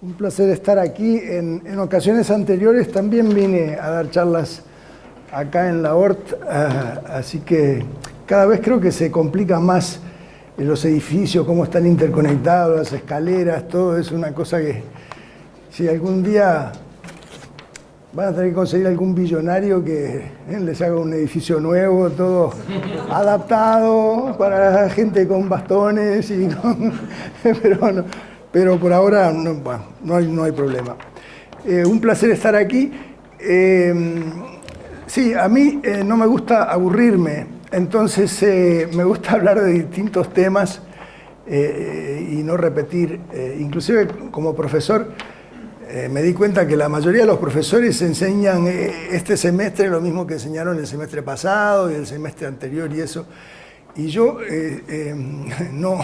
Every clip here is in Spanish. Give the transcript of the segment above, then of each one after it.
Un placer estar aquí. En ocasiones anteriores también vine a dar charlas acá en la ORT, así que cada vez creo que se complica más los edificios, cómo están interconectados, las escaleras, todo es una cosa que si algún día van a tener que conseguir algún billonario que les haga un edificio nuevo, todo adaptado para la gente con bastones, pero por ahora no hay problema. Un placer estar aquí. Sí, a mí no me gusta aburrirme, entonces me gusta hablar de distintos temas y no repetir. Inclusive como profesor me di cuenta que la mayoría de los profesores enseñan este semestre lo mismo que enseñaron el semestre pasado y el semestre anterior y eso. Y yo no.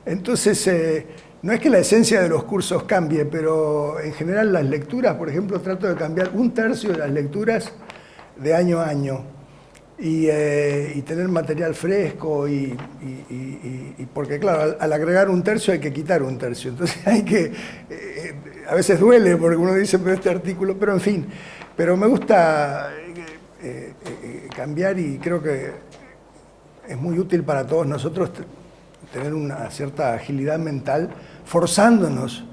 Entonces, no es que la esencia de los cursos cambie, pero en general las lecturas, por ejemplo, trato de cambiar 1/3 de las lecturas de año a año y tener material fresco y porque claro, al agregar 1/3 hay que quitar 1/3, entonces hay que, a veces duele porque uno dice, pero este artículo, pero en fin, pero me gusta cambiar y creo que es muy útil para todos nosotros tener una cierta agilidad mental, forzándonos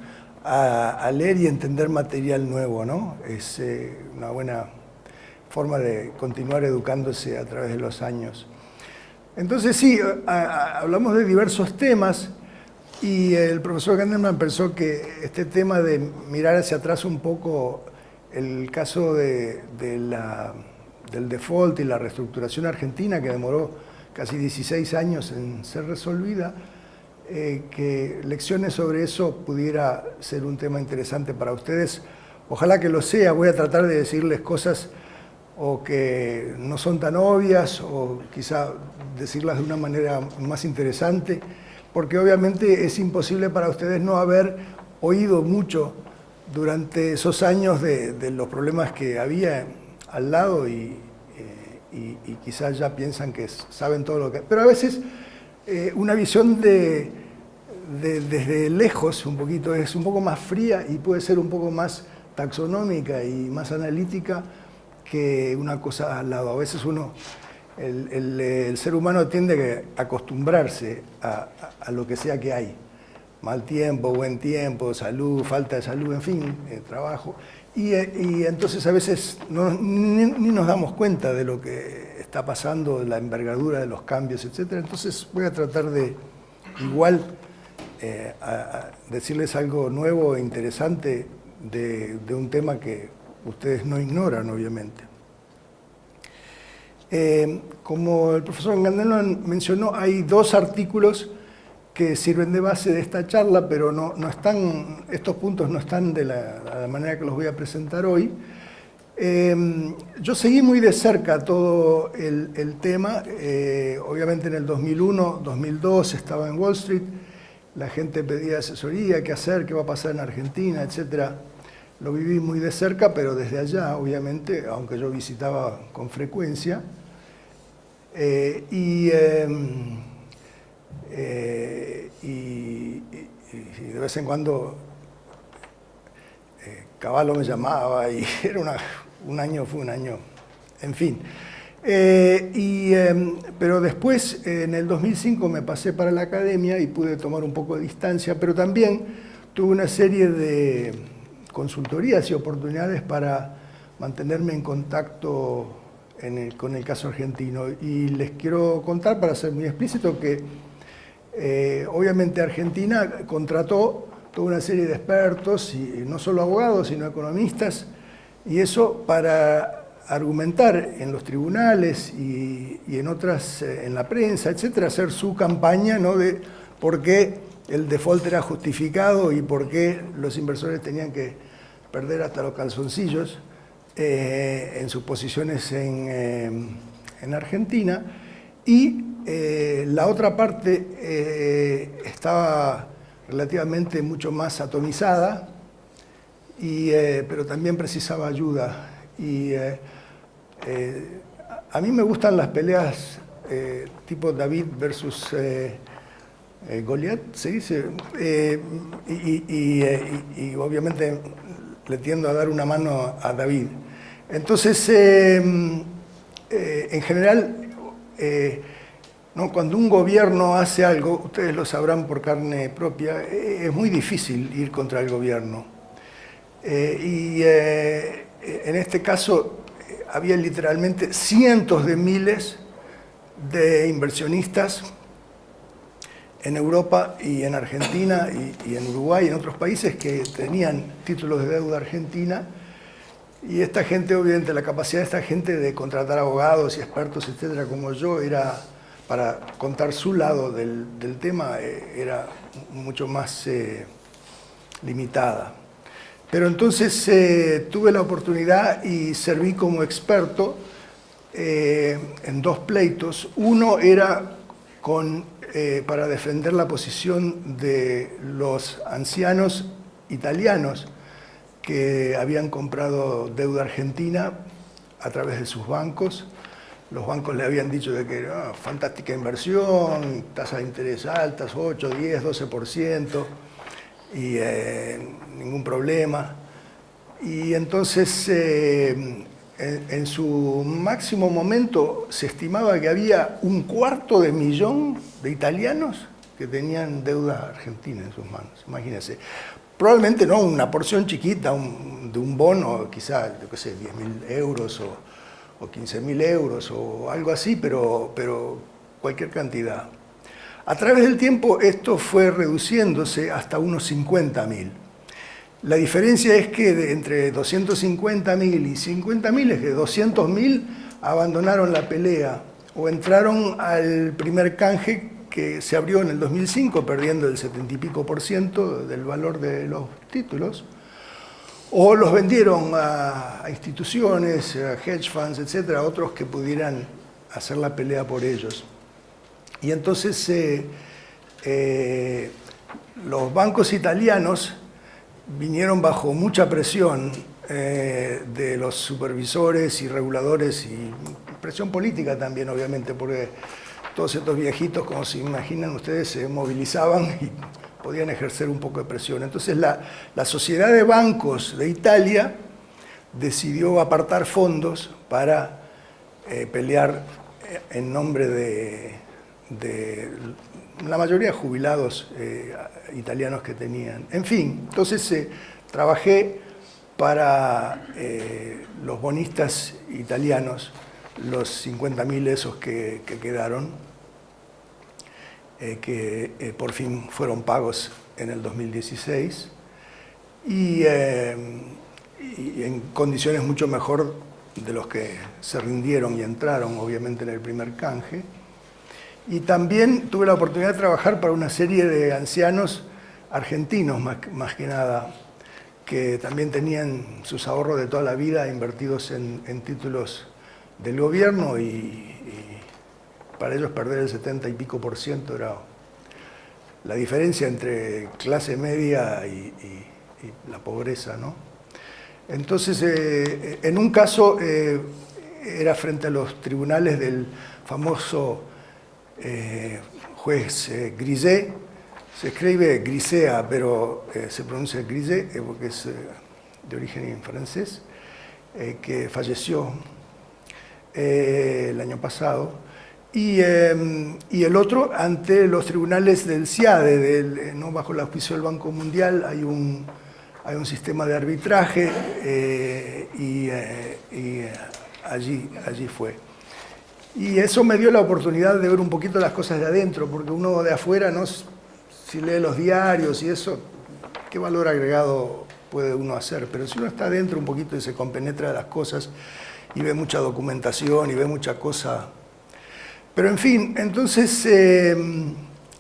a leer y entender material nuevo, ¿no? Es una buena forma de continuar educándose a través de los años. Entonces sí, hablamos de diversos temas y el profesor Gandelman pensó que este tema de mirar hacia atrás un poco el caso del default y la reestructuración argentina que demoró casi 16 años en ser resolvida, que lecciones sobre eso pudiera ser un tema interesante para ustedes. Ojalá que lo sea, voy a tratar de decirles cosas o que no son tan obvias o quizá decirlas de una manera más interesante, porque obviamente es imposible para ustedes no haber oído mucho durante esos años de los problemas que había al lado y quizás ya piensan que saben todo lo que... Pero a veces una visión desde lejos un poquito es un poco más fría y puede ser un poco más taxonómica y más analítica que una cosa al lado. A veces el ser humano tiende a acostumbrarse a lo que sea que hay. Mal tiempo, buen tiempo, salud, falta de salud, en fin, trabajo. Y entonces a veces ni nos damos cuenta de lo que está pasando, de la envergadura de los cambios, etc. Entonces voy a tratar de igual a decirles algo nuevo e interesante de un tema que ustedes no ignoran, obviamente. Como el profesor Gandelman mencionó, hay 2 artículos que sirven de base de esta charla, pero estos puntos no están de la manera que los voy a presentar hoy. Yo seguí muy de cerca todo el tema, obviamente en el 2001, 2002 estaba en Wall Street, la gente pedía asesoría, qué hacer, qué va a pasar en Argentina, etc. Lo viví muy de cerca, pero desde allá, obviamente, aunque yo visitaba con frecuencia. Y de vez en cuando Cavallo me llamaba y era fue un año, en fin. Pero después, en el 2005, me pasé para la academia y pude tomar un poco de distancia, pero también tuve una serie de consultorías y oportunidades para mantenerme en contacto con el caso argentino. Y les quiero contar, para ser muy explícito, que obviamente Argentina contrató toda una serie de expertos, y no solo abogados, sino economistas, y eso para argumentar en los tribunales y en la prensa, etcétera, hacer su campaña, ¿no?, de por qué el default era justificado y por qué los inversores tenían que perder hasta los calzoncillos en sus posiciones en Argentina. Y la otra parte estaba relativamente mucho más atomizada, pero también precisaba ayuda. Y a mí me gustan las peleas tipo David versus Goliat, se dice, y obviamente le tiendo a dar una mano a David. Entonces, en general, ¿no? Cuando un gobierno hace algo, ustedes lo sabrán por carne propia, es muy difícil ir contra el gobierno. En este caso había literalmente cientos de miles de inversionistas en Europa y en Argentina y en Uruguay y en otros países que tenían títulos de deuda argentina, y esta gente, obviamente, la capacidad de esta gente de contratar abogados y expertos, etcétera, como yo, era, para contar su lado del tema, era mucho más limitada. Pero entonces tuve la oportunidad y serví como experto en dos pleitos. Uno era para defender la posición de los ancianos italianos que habían comprado deuda argentina a través de sus bancos. Los bancos le habían dicho de que era fantástica inversión, tasas de interés altas, 8, 10, 12%, y ningún problema. Y entonces, en su máximo momento, se estimaba que había 250.000 de italianos que tenían deuda argentina en sus manos. Imagínense. Probablemente no una porción chiquita de un bono, quizá, yo qué sé, 10.000 euros o 15.000 euros o algo así, pero cualquier cantidad. A través del tiempo esto fue reduciéndose hasta unos 50.000. La diferencia es que entre 250.000 y 50.000 es que 200.000 abandonaron la pelea o entraron al primer canje que se abrió en el 2005, perdiendo el 70 y pico % del valor de los títulos, o los vendieron a instituciones, a hedge funds, etcétera, otros que pudieran hacer la pelea por ellos. Y entonces los bancos italianos vinieron bajo mucha presión de los supervisores y reguladores, y presión política también, obviamente, porque todos estos viejitos, como se imaginan ustedes, se movilizaban y podían ejercer un poco de presión. Entonces la Sociedad de Bancos de Italia decidió apartar fondos para pelear en nombre de la mayoría de jubilados italianos que tenían. En fin, entonces trabajé para los bonistas italianos, los 50.000 esos que quedaron, que por fin fueron pagos en el 2016, y en condiciones mucho mejor de los que se rindieron y entraron, obviamente, en el primer canje. Y también tuve la oportunidad de trabajar para una serie de ancianos argentinos, más que nada, que también tenían sus ahorros de toda la vida invertidos en títulos del gobierno, y para ellos perder el 70 y pico % era la diferencia entre clase media y la pobreza, ¿no? Entonces, en un caso era frente a los tribunales del famoso juez Grisé. Se escribe Grisea, pero se pronuncia Grisé porque es de origen francés, que falleció el año pasado. Y el otro ante los tribunales del CIADE, ¿no? Bajo el auspicio del Banco Mundial hay un sistema de arbitraje, y allí fue. Y eso me dio la oportunidad de ver un poquito las cosas de adentro, porque uno de afuera, ¿no? Si lee los diarios y eso, ¿qué valor agregado puede uno hacer? Pero si uno está adentro un poquito y se compenetra de las cosas y ve mucha documentación y ve mucha cosa. Pero en fin, entonces en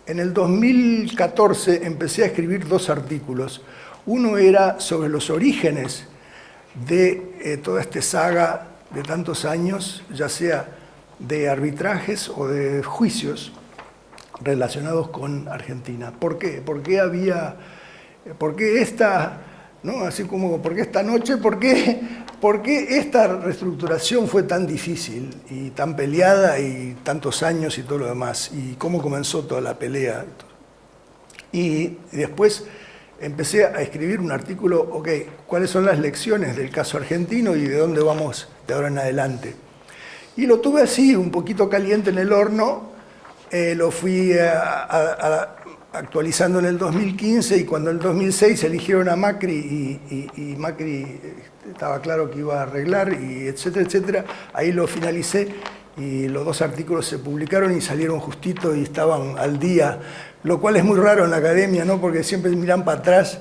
el 2014 empecé a escribir 2 artículos. Uno era sobre los orígenes de toda esta saga de tantos años, ya sea de arbitrajes o de juicios relacionados con Argentina. ¿Por qué? ¿Por qué esta, ¿no? Así como, ¿por qué esta noche? ¿Por qué esta reestructuración fue tan difícil y tan peleada y tantos años y todo lo demás? ¿Y cómo comenzó toda la pelea? Y después empecé a escribir un artículo, ok, ¿cuáles son las lecciones del caso argentino y de dónde vamos de ahora en adelante? Y lo tuve así, un poquito caliente en el horno, lo fui actualizando en el 2015 y cuando en el 2006 eligieron a Macri y Macri estaba claro que iba a arreglar, y etcétera, etcétera, ahí lo finalicé y los 2 artículos se publicaron y salieron justito y estaban al día, lo cual es muy raro en la academia, ¿no? Porque siempre miran para atrás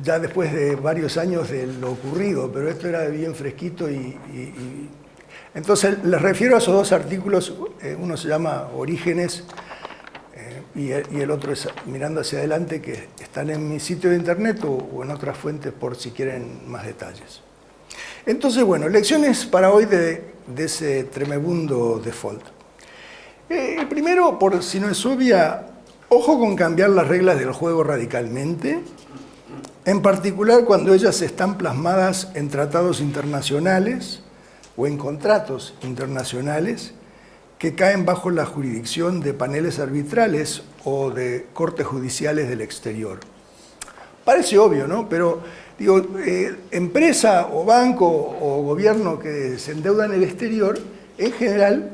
ya después de varios años de lo ocurrido, pero esto era bien fresquito entonces les refiero a esos 2 artículos, uno se llama Orígenes y el otro es Mirando hacia adelante, que están en mi sitio de internet o en otras fuentes por si quieren más detalles. Entonces, bueno, lecciones para hoy de ese tremebundo default. El primero, por si no es obvia, ojo con cambiar las reglas del juego radicalmente, en particular cuando ellas están plasmadas en tratados internacionales o en contratos internacionales que caen bajo la jurisdicción de paneles arbitrales o de cortes judiciales del exterior. Parece obvio, ¿no? Pero, digo, empresa o banco o gobierno que se endeuda en el exterior, en general,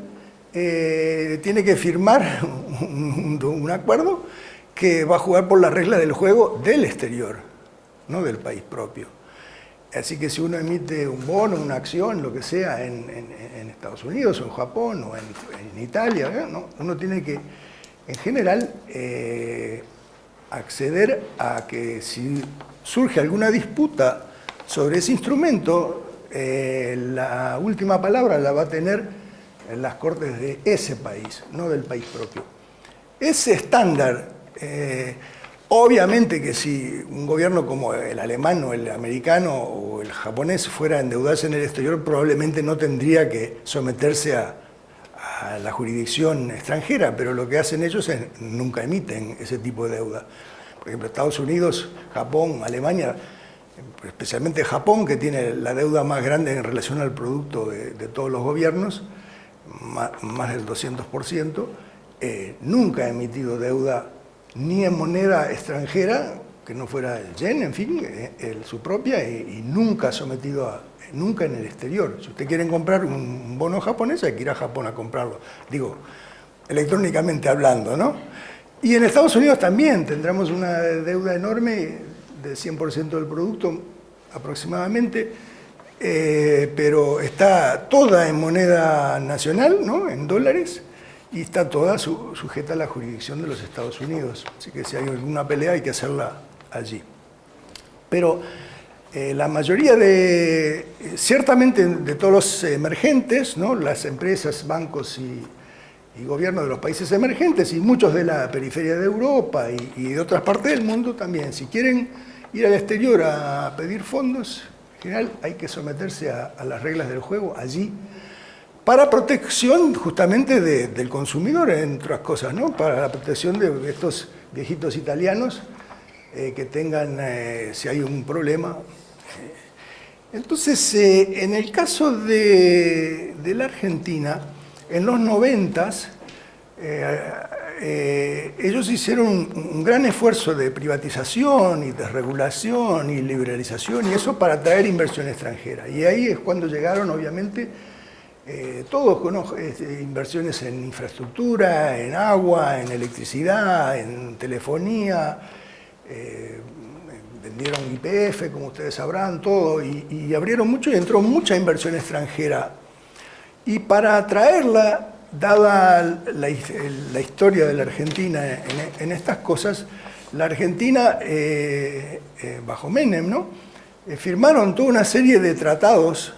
tiene que firmar un acuerdo que va a jugar por las reglas del juego del exterior, no del país propio. Así que si uno emite un bono, una acción, lo que sea, en Estados Unidos o en Japón o en Italia, ¿no? Uno tiene que, en general, acceder a que si surge alguna disputa sobre ese instrumento, la última palabra la va a tener en las cortes de ese país, no del país propio. Ese estándar, obviamente que si un gobierno como el alemán o el americano o el japonés fuera a endeudarse en el exterior, probablemente no tendría que someterse a la jurisdicción extranjera, pero lo que hacen ellos es nunca emiten ese tipo de deuda. Por ejemplo, Estados Unidos, Japón, Alemania, especialmente Japón, que tiene la deuda más grande en relación al producto de todos los gobiernos, más del 200%, nunca ha emitido deuda ni en moneda extranjera, que no fuera el yen, en fin, su propia, y nunca sometido nunca en el exterior. Si ustedes quieren comprar un bono japonés, hay que ir a Japón a comprarlo. Digo, electrónicamente hablando, ¿no? Y en Estados Unidos también tendremos una deuda enorme de 100% del producto aproximadamente, pero está toda en moneda nacional, ¿no? En dólares, y está toda sujeta a la jurisdicción de los Estados Unidos. Así que si hay alguna pelea hay que hacerla allí. Pero la mayoría ciertamente de todos los emergentes, ¿no? Las empresas, bancos y gobiernos de los países emergentes y muchos de la periferia de Europa y de otras partes del mundo también, si quieren ir al exterior a pedir fondos, en general hay que someterse a las reglas del juego allí, para protección justamente del consumidor, entre otras cosas, ¿no? Para la protección de estos viejitos italianos que tengan, si hay un problema. Entonces, en el caso de la Argentina, en los 90s, ellos hicieron un gran esfuerzo de privatización y desregulación y liberalización, y eso para atraer inversión extranjera. Y ahí es cuando llegaron, obviamente, todos con inversiones en infraestructura, en agua, en electricidad, en telefonía, vendieron YPF, como ustedes sabrán, todo, y abrieron mucho y entró mucha inversión extranjera. Y para atraerla, dada la historia de la Argentina en estas cosas, la Argentina, bajo Menem, ¿no? Firmaron toda una serie de tratados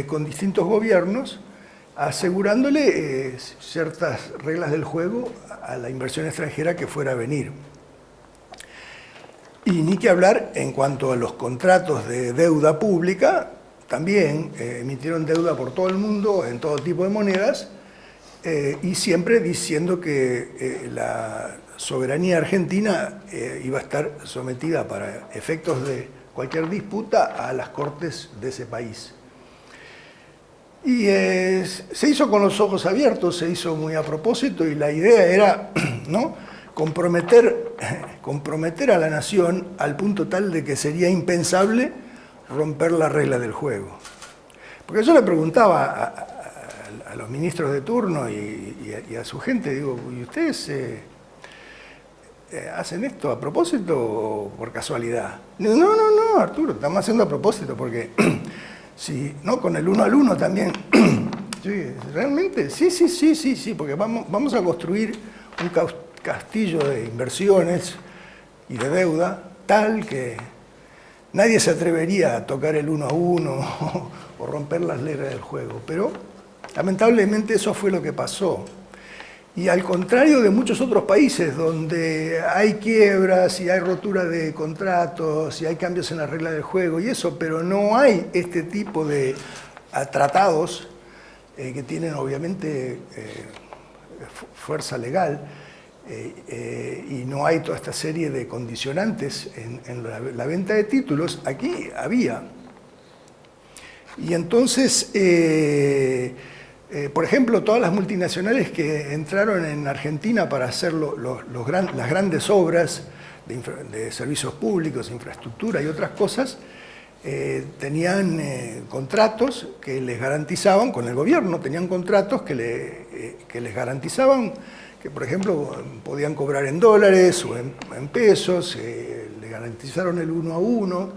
con distintos gobiernos, asegurándole ciertas reglas del juego a la inversión extranjera que fuera a venir. Y ni que hablar en cuanto a los contratos de deuda pública, también emitieron deuda por todo el mundo, en todo tipo de monedas, y siempre diciendo que la soberanía argentina iba a estar sometida para efectos de cualquier disputa a las cortes de ese país. Y se hizo con los ojos abiertos, se hizo muy a propósito, y la idea era, ¿no?, comprometer a la nación al punto tal de que sería impensable romper la regla del juego. Porque yo le preguntaba a los ministros de turno y a su gente, digo, ¿y ustedes hacen esto a propósito o por casualidad? Digo, no, Arturo, estamos haciendo a propósito, porque si no, con el 1 al 1 también. Sí, realmente, sí, porque vamos a construir un castillo de inversiones y de deuda tal que nadie se atrevería a tocar el 1 a 1 o romper las reglas del juego. Pero lamentablemente eso fue lo que pasó. Y al contrario de muchos otros países donde hay quiebras y hay rotura de contratos y hay cambios en las reglas del juego y eso, pero no hay este tipo de tratados que tienen obviamente fuerza legal y no hay toda esta serie de condicionantes en la venta de títulos. Aquí había. Y entonces, por ejemplo, todas las multinacionales que entraron en Argentina para hacer las grandes obras de servicios públicos, infraestructura y otras cosas, tenían contratos que les garantizaban, con el gobierno tenían contratos que les garantizaban que, por ejemplo, podían cobrar en dólares o en pesos, le garantizaron el 1 a 1,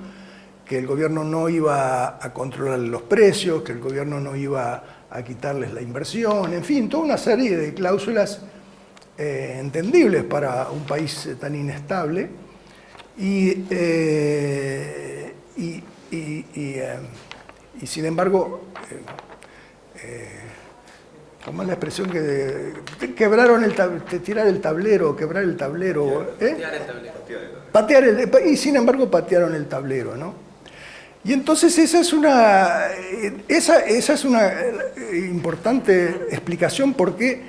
que el gobierno no iba a controlar los precios, que el gobierno no iba a quitarles la inversión, en fin, toda una serie de cláusulas entendibles para un país tan inestable. Y sin embargo, ¿cómo es la expresión que quebraron tirar el tablero, quebrar el tablero? Patear el tablero. Y sin embargo patearon el tablero, ¿no? Y entonces esa es una importante explicación por qué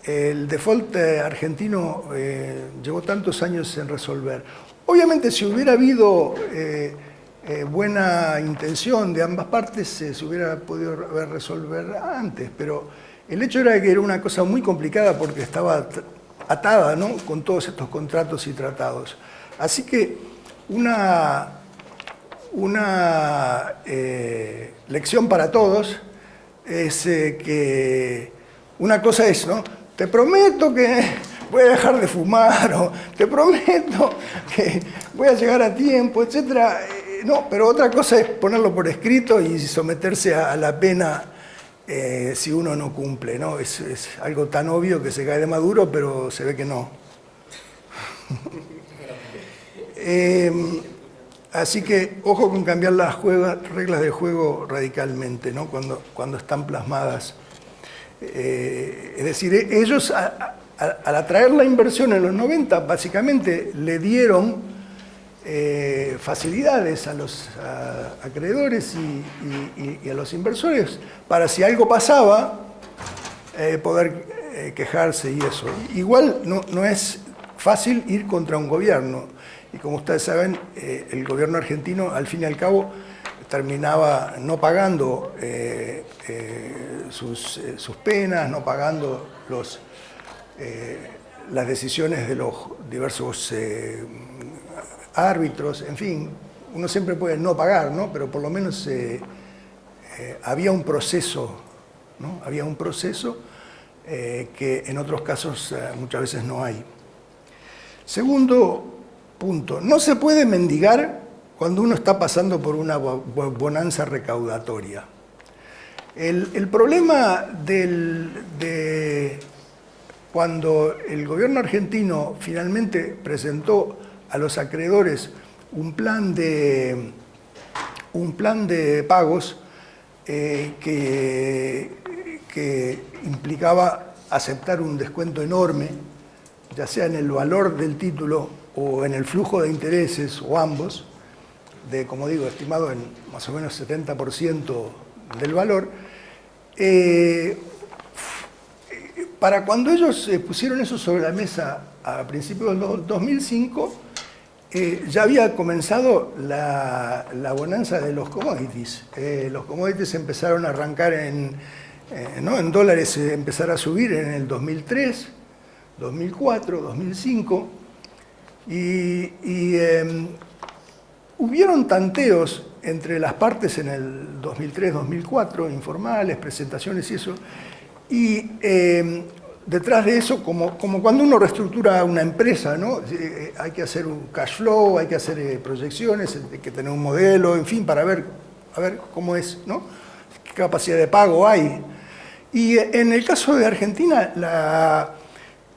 el default argentino llevó tantos años en resolver. Obviamente, si hubiera habido buena intención de ambas partes, se hubiera podido resolver antes, pero el hecho era que era una cosa muy complicada porque estaba atada, ¿no?, con todos estos contratos y tratados. Así que una lección para todos es que una cosa es, ¿no?, te prometo que voy a dejar de fumar, o te prometo que voy a llegar a tiempo, etc. No, pero otra cosa es ponerlo por escrito y someterse a la pena si uno no cumple, ¿no? Es algo tan obvio que se cae de maduro, pero se ve que no. Así que ojo con cambiar las reglas del juego radicalmente, ¿no?, cuando están plasmadas. Es decir, ellos al atraer la inversión en los 90, básicamente le dieron facilidades a los acreedores y a los inversores para, si algo pasaba, poder quejarse y eso. Igual no es fácil ir contra un gobierno. Y como ustedes saben, el gobierno argentino, al fin y al cabo, terminaba no pagando sus penas, no pagando las decisiones de los diversos árbitros, en fin, uno siempre puede no pagar, ¿no?, pero por lo menos había un proceso, ¿no?, había un proceso que en otros casos muchas veces no hay. Segundo punto, no se puede mendigar cuando uno está pasando por una bonanza recaudatoria. El problema de cuando el gobierno argentino finalmente presentó a los acreedores un plan de pagos que implicaba aceptar un descuento enorme, ya sea en el valor del título o en el flujo de intereses, o ambos, como digo, estimado en más o menos 70% del valor. Para cuando ellos pusieron eso sobre la mesa a principios del 2005, ya había comenzado la bonanza de los commodities. Los commodities empezaron a arrancar en dólares, empezar a subir en el 2003, 2004, 2005, y hubieron tanteos entre las partes en el 2003, 2004, informales, presentaciones y eso, y detrás de eso, como cuando uno reestructura una empresa, ¿no? Hay que hacer un cash flow, hay que hacer proyecciones, hay que tener un modelo, en fin, para ver cómo es, ¿no? Qué capacidad de pago hay. Y en el caso de Argentina,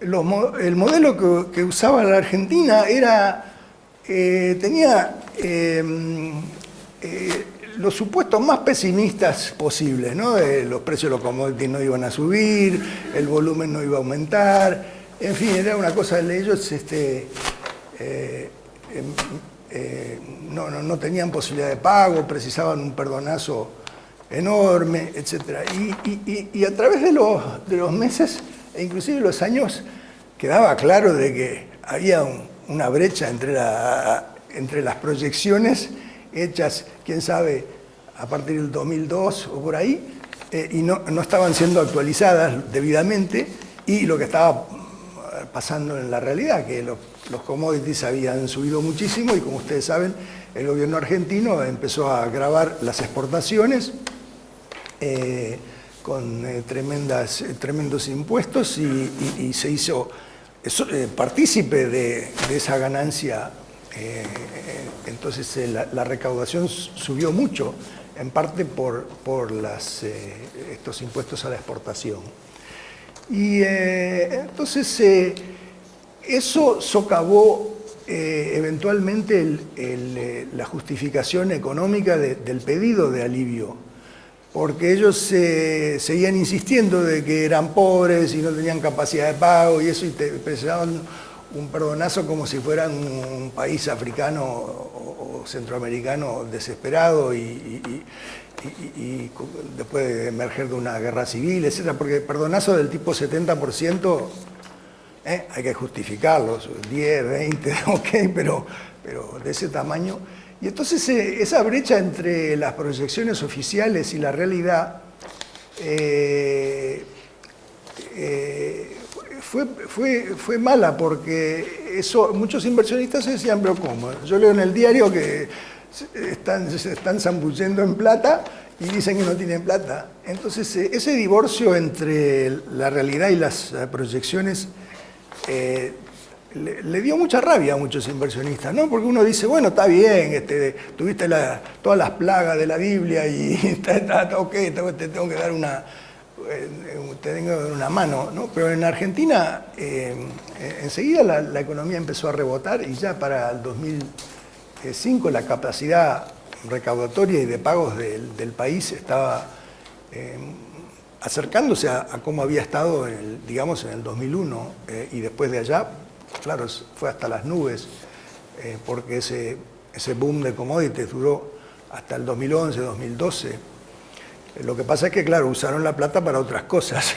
el modelo que usaba la Argentina tenía los supuestos más pesimistas posibles, ¿no? Los precios de los commodities no iban a subir, el volumen no iba a aumentar, en fin, era una cosa de ellos, no tenían posibilidad de pago, precisaban un perdonazo enorme, etc. Y a través de los meses, e inclusive los años, quedaba claro de que había una brecha entre las proyecciones hechas, quién sabe, a partir del 2002 o por ahí, y no estaban siendo actualizadas debidamente, y lo que estaba pasando en la realidad, que los commodities habían subido muchísimo, y como ustedes saben, el gobierno argentino empezó a gravar las exportaciones con tremendos impuestos, y se hizo partícipe de esa ganancia. Entonces la recaudación subió mucho, en parte por estos impuestos a la exportación. Y entonces eso socavó eventualmente la justificación económica del pedido de alivio, porque ellos seguían insistiendo de que eran pobres y no tenían capacidad de pago y eso, y te precisaban un perdonazo como si fueran un país africano o centroamericano desesperado y después de emerger de una guerra civil, etc. Porque perdonazo del tipo 70%, hay que justificarlos, 10, 20, ok, pero de ese tamaño. Y entonces esa brecha entre las proyecciones oficiales y la realidad fue mala, porque muchos inversionistas se decían, pero ¿cómo? Yo leo en el diario que se están zambullendo en plata y dicen que no tienen plata. Entonces ese divorcio entre la realidad y las proyecciones le dio mucha rabia a muchos inversionistas, ¿no? Porque uno dice, bueno, está bien, tuviste todas las plagas de la Biblia y está ok, te tengo que dar una mano, ¿no? Pero en Argentina enseguida la economía empezó a rebotar, y ya para el 2005 la capacidad recaudatoria y de pagos del país estaba acercándose a cómo había estado en el 2001, y después de allá, claro, fue hasta las nubes, porque ese boom de commodities duró hasta el 2011, 2012. Lo que pasa es que, claro, usaron la plata para otras cosas.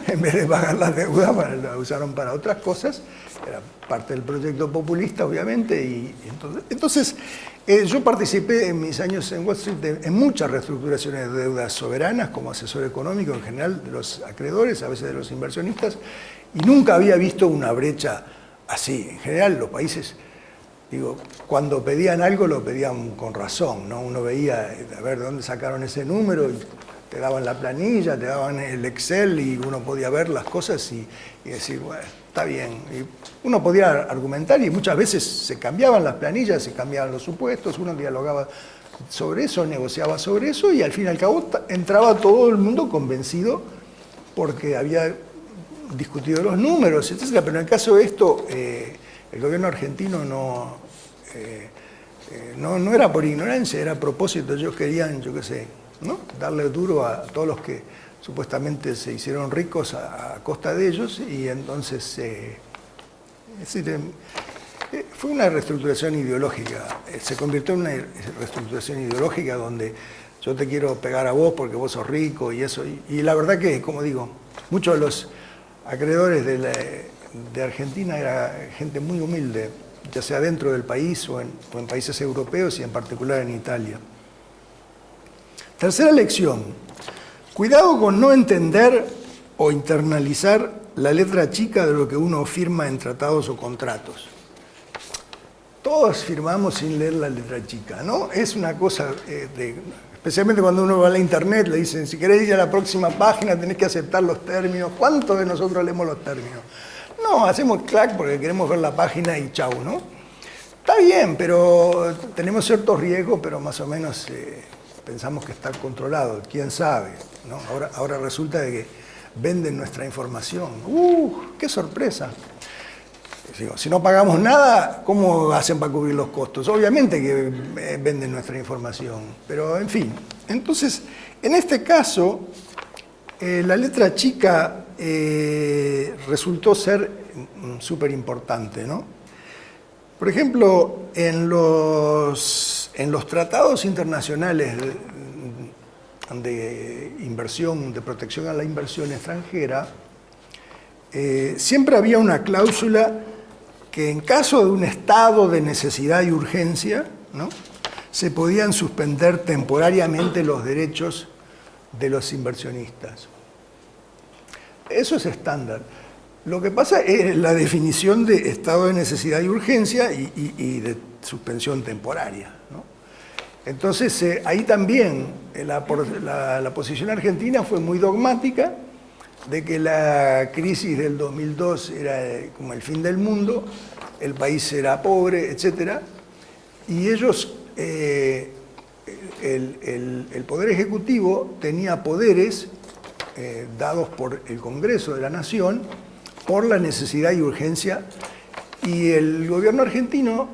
En vez de pagar las deudas, la usaron para otras cosas. Era parte del proyecto populista, obviamente. Y entonces yo participé en mis años en Wall Street en muchas reestructuraciones de deudas soberanas, como asesor económico en general de los acreedores, a veces de los inversionistas, y nunca había visto una brecha así. En general, los países, cuando pedían algo lo pedían con razón, ¿no? Uno veía, a ver, ¿de dónde sacaron ese número? Y te daban la planilla, te daban el Excel, y uno podía ver las cosas y decir, bueno, está bien. Y uno podía argumentar, y muchas veces se cambiaban las planillas, se cambiaban los supuestos, uno dialogaba sobre eso, negociaba sobre eso, y al fin y al cabo entraba todo el mundo convencido porque había discutido los números, etc. Pero en el caso de esto, el gobierno argentino no era por ignorancia, era a propósito. Ellos querían, yo qué sé, ¿no? Darle duro a todos los que supuestamente se hicieron ricos a costa de ellos, y entonces fue una reestructuración ideológica. Se convirtió en una reestructuración ideológica donde yo te quiero pegar a vos porque vos sos rico y eso. Y la verdad que, como digo, muchos de los acreedores de Argentina era gente muy humilde, ya sea dentro del país o en países europeos, y en particular en Italia. Tercera lección: cuidado con no entender o internalizar la letra chica de lo que uno firma en tratados o contratos. Todos firmamos sin leer la letra chica, ¿no? Es una cosa, especialmente cuando uno va a la internet, le dicen, si querés ir a la próxima página tenés que aceptar los términos. ¿Cuántos de nosotros leemos los términos? No, hacemos clac porque queremos ver la página y chau, ¿no? Está bien, pero tenemos ciertos riesgos, pero más o menos pensamos que está controlado, quién sabe, ¿no? Ahora resulta de que venden nuestra información. ¡Qué sorpresa! Digo, si no pagamos nada, ¿cómo hacen para cubrir los costos? Obviamente que venden nuestra información, pero en fin. Entonces, en este caso, la letra chica resultó ser súper importante, ¿no? Por ejemplo, en los tratados internacionales de inversión, de protección a la inversión extranjera, siempre había una cláusula que en caso de un estado de necesidad y urgencia, ¿no?, se podían suspender temporariamente los derechos de los inversionistas. Eso es estándar. Lo que pasa es la definición de estado de necesidad y urgencia y de suspensión temporaria, ¿no? Entonces, ahí también la posición argentina fue muy dogmática, de que la crisis del 2002 era como el fin del mundo, el país era pobre, etc. Y ellos, el Poder Ejecutivo tenía poderes dados por el Congreso de la Nación por la necesidad y urgencia, y el gobierno argentino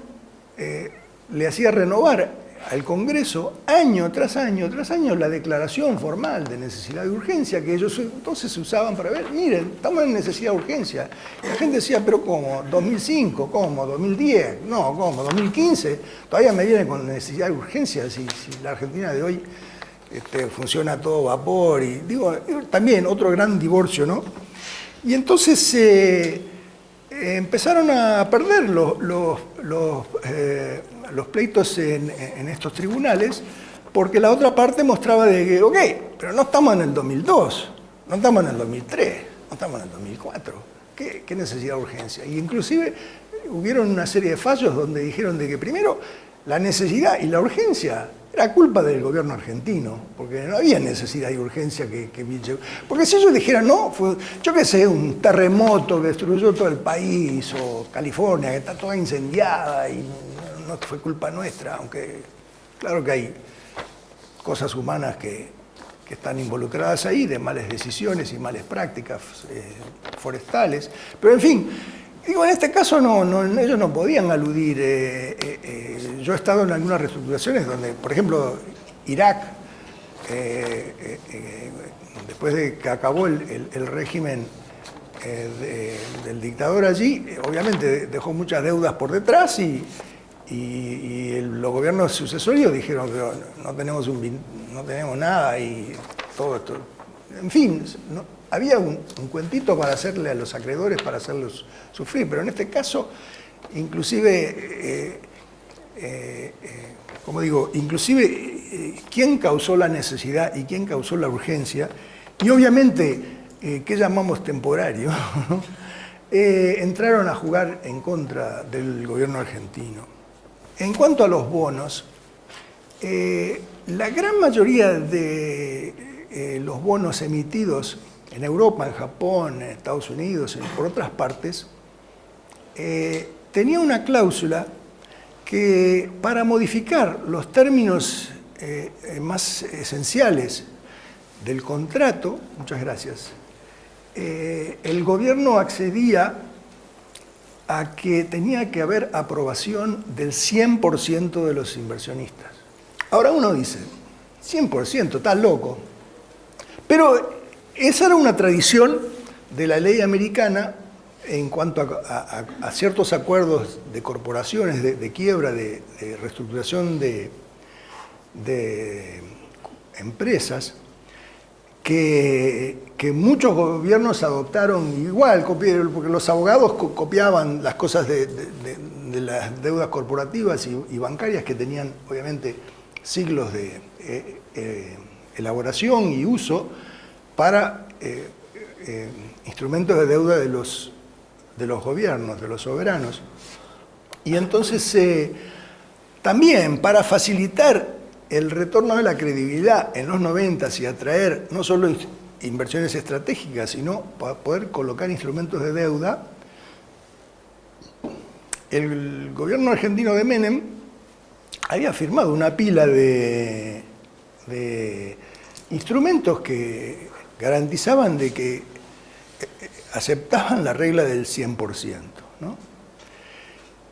le hacía renovar al Congreso año tras año la declaración formal de necesidad y urgencia, que ellos entonces usaban para ver, miren, estamos en necesidad y urgencia. Y la gente decía, pero ¿cómo? ¿2005? ¿Cómo? ¿2010? No, ¿cómo? ¿2015? Todavía me vienen con necesidad y urgencia si la Argentina de hoy funciona a todo vapor. Y digo, también otro gran divorcio, ¿no? Y entonces empezaron a perder los pleitos en estos tribunales, porque la otra parte mostraba de que, ok, pero no estamos en el 2002, no estamos en el 2003, no estamos en el 2004. ¿Qué necesidad de urgencia? Y inclusive hubieron una serie de fallos donde dijeron de que primero la necesidad y la urgencia era culpa del gobierno argentino, porque no había necesidad y urgencia porque si ellos dijeran, no, fue, yo qué sé, un terremoto que destruyó todo el país, o California, que está toda incendiada y no fue culpa nuestra, aunque claro que hay cosas humanas que están involucradas ahí, de malas decisiones y malas prácticas forestales, pero en fin, digo, en este caso ellos no podían aludir. Yo he estado en algunas reestructuraciones donde, por ejemplo, Irak, después de que acabó el régimen del dictador allí, obviamente dejó muchas deudas por detrás y los gobiernos sucesorios dijeron que no tenemos nada y todo esto. En fin, había un cuentito para hacerle a los acreedores, para hacerlos sufrir, pero en este caso, inclusive, como digo, quién causó la necesidad y quién causó la urgencia, y obviamente, ¿qué llamamos temporario? Entraron a jugar en contra del gobierno argentino. En cuanto a los bonos, la gran mayoría de los bonos emitidos en Europa, en Japón, en Estados Unidos, por otras partes, tenía una cláusula que para modificar los términos más esenciales del contrato, muchas gracias, el gobierno accedía a que tenía que haber aprobación del 100% de los inversionistas. Ahora uno dice, 100%, está loco. Pero esa era una tradición de la ley americana en cuanto a ciertos acuerdos de corporaciones, de quiebra, de reestructuración de empresas, que muchos gobiernos adoptaron igual, porque los abogados copiaban las cosas de las deudas corporativas y bancarias que tenían, obviamente, siglos de elaboración y uso para instrumentos de deuda de los gobiernos, de los soberanos. Y entonces también para facilitar el retorno de la credibilidad en los 90 y atraer no solo inversiones estratégicas, sino para poder colocar instrumentos de deuda, el gobierno argentino de Menem había firmado una pila de instrumentos que garantizaban de que aceptaban la regla del 100%, ¿no?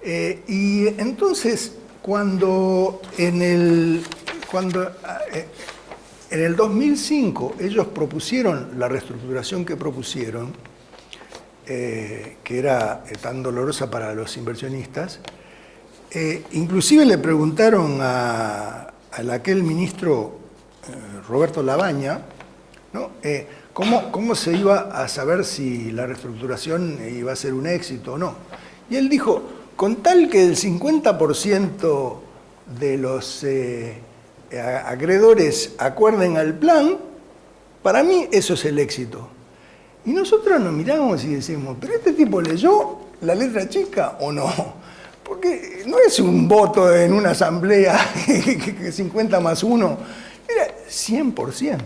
Y entonces, cuando en el 2005 ellos propusieron la reestructuración que propusieron, que era tan dolorosa para los inversionistas, inclusive le preguntaron al aquel ministro Roberto Labaña, ¿no? ¿Cómo se iba a saber si la reestructuración iba a ser un éxito o no? Y él dijo, con tal que el 50% de los acreedores acuerden al plan, para mí eso es el éxito. Y nosotros nos miramos y decimos, ¿pero este tipo leyó la letra chica o no? Porque no es un voto en una asamblea que 50 más 1, era 100%.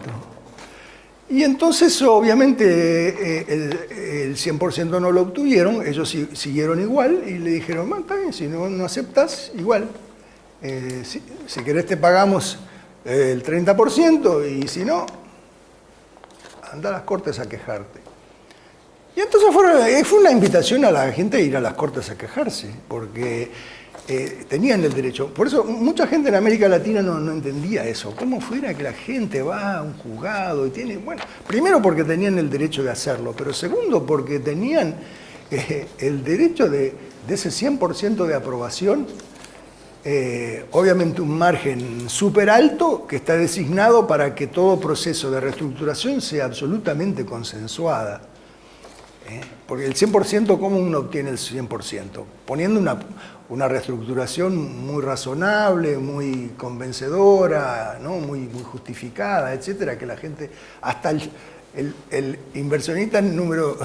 Y entonces, obviamente, el 100% no lo obtuvieron, ellos siguieron igual y le dijeron, está bien, si no aceptas, igual. Si querés te pagamos el 30% y si no, anda a las Cortes a quejarte. Y entonces fue una invitación a la gente a ir a las Cortes a quejarse, porque tenían el derecho. Por eso mucha gente en América Latina no entendía eso. ¿Cómo fuera que la gente va a un juzgado y tiene... Bueno, primero porque tenían el derecho de hacerlo, pero segundo porque tenían el derecho de ese 100% de aprobación, obviamente un margen súper alto que está designado para que todo proceso de reestructuración sea absolutamente consensuada. Porque el 100%, ¿cómo uno obtiene el 100%? Poniendo una reestructuración muy razonable, muy convencedora, ¿no? muy justificada, etcétera, que la gente, hasta el inversionista número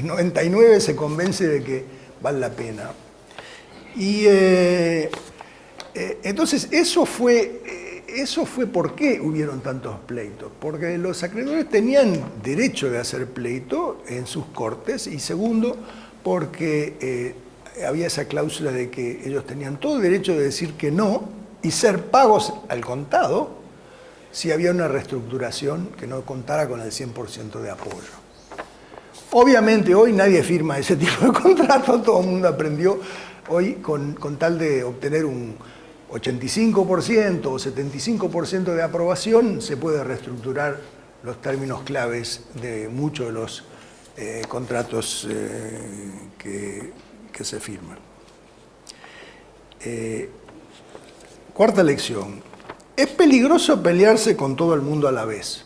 99 se convence de que vale la pena. Y entonces eso fue por qué hubieron tantos pleitos, porque los acreedores tenían derecho de hacer pleito en sus cortes, y segundo, porque había esa cláusula de que ellos tenían todo el derecho de decir que no y ser pagos al contado si había una reestructuración que no contara con el 100% de apoyo. Obviamente hoy nadie firma ese tipo de contrato, todo el mundo aprendió hoy con tal de obtener un 85% o 75% de aprobación, se puede reestructurar los términos claves de muchos de los contratos que se firman. Cuarta lección. Es peligroso pelearse con todo el mundo a la vez.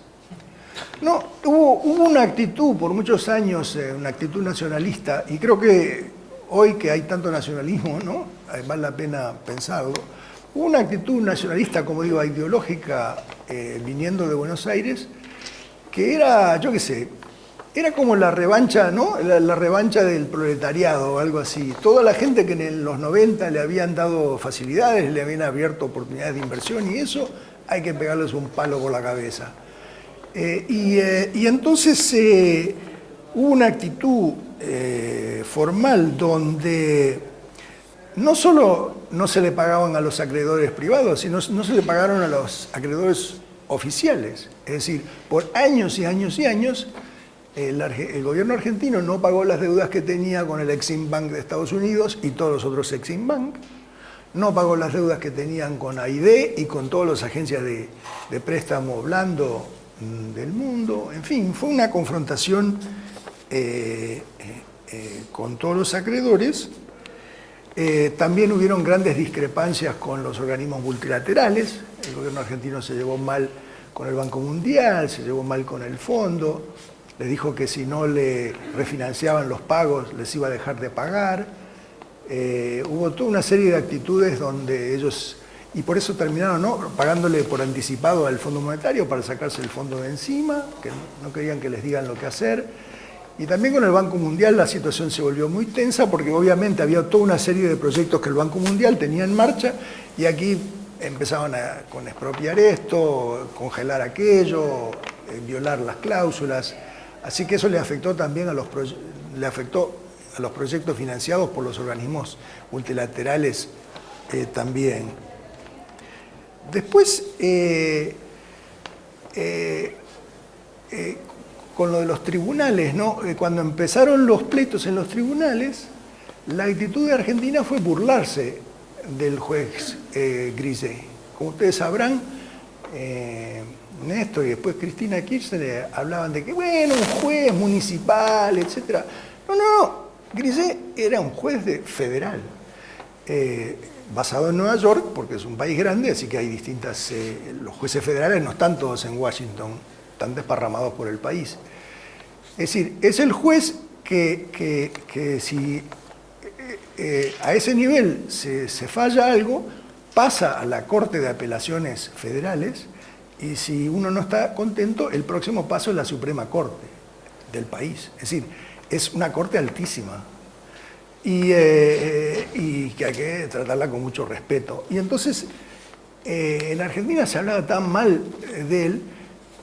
No, hubo una actitud por muchos años, una actitud nacionalista, y creo que hoy que hay tanto nacionalismo, ¿no? Vale la pena pensarlo. Hubo una actitud nacionalista, como digo, ideológica, viniendo de Buenos Aires, que era, yo qué sé, era como la revancha, ¿no? La revancha del proletariado o algo así. Toda la gente que en los 90 le habían dado facilidades, le habían abierto oportunidades de inversión, y eso hay que pegarles un palo por la cabeza. Y entonces hubo una actitud formal donde no solo no se le pagaban a los acreedores privados, sino no se le pagaron a los acreedores oficiales. Es decir, por años y años y años, el gobierno argentino no pagó las deudas que tenía con el Exim Bank de Estados Unidos y todos los otros Exim Bank, no pagó las deudas que tenían con AID y con todas las agencias de préstamo blando del mundo. En fin, fue una confrontación con todos los acreedores. También hubieron grandes discrepancias con los organismos multilaterales. El gobierno argentino se llevó mal con el Banco Mundial, se llevó mal con el Fondo, le dijo que si no le refinanciaban los pagos les iba a dejar de pagar. Hubo toda una serie de actitudes donde ellos, y por eso terminaron, ¿no?, pagándole por anticipado al Fondo Monetario para sacarse el fondo de encima, que no querían que les digan lo que hacer. Y también con el Banco Mundial la situación se volvió muy tensa porque obviamente había toda una serie de proyectos que el Banco Mundial tenía en marcha y aquí empezaban con expropiar esto, congelar aquello, violar las cláusulas. Así que eso le afectó también a los proyectos financiados por los organismos multilaterales también. Después, con lo de los tribunales, ¿no? Cuando empezaron los pleitos en los tribunales, la actitud de Argentina fue burlarse del juez Grisé. Como ustedes sabrán, Néstor y después Cristina Kirchner hablaban de que, bueno, un juez municipal, etc. No. Grisé era un juez federal, basado en Nueva York, porque es un país grande, así que hay distintas... los jueces federales no están todos en Washington, están desparramados por el país. Es decir, es el juez que si a ese nivel se falla algo, pasa a la Corte de Apelaciones Federales y si uno no está contento, el próximo paso es la Suprema Corte del país. Es decir, es una corte altísima y que hay que tratarla con mucho respeto. Y entonces, en Argentina se hablaba tan mal de él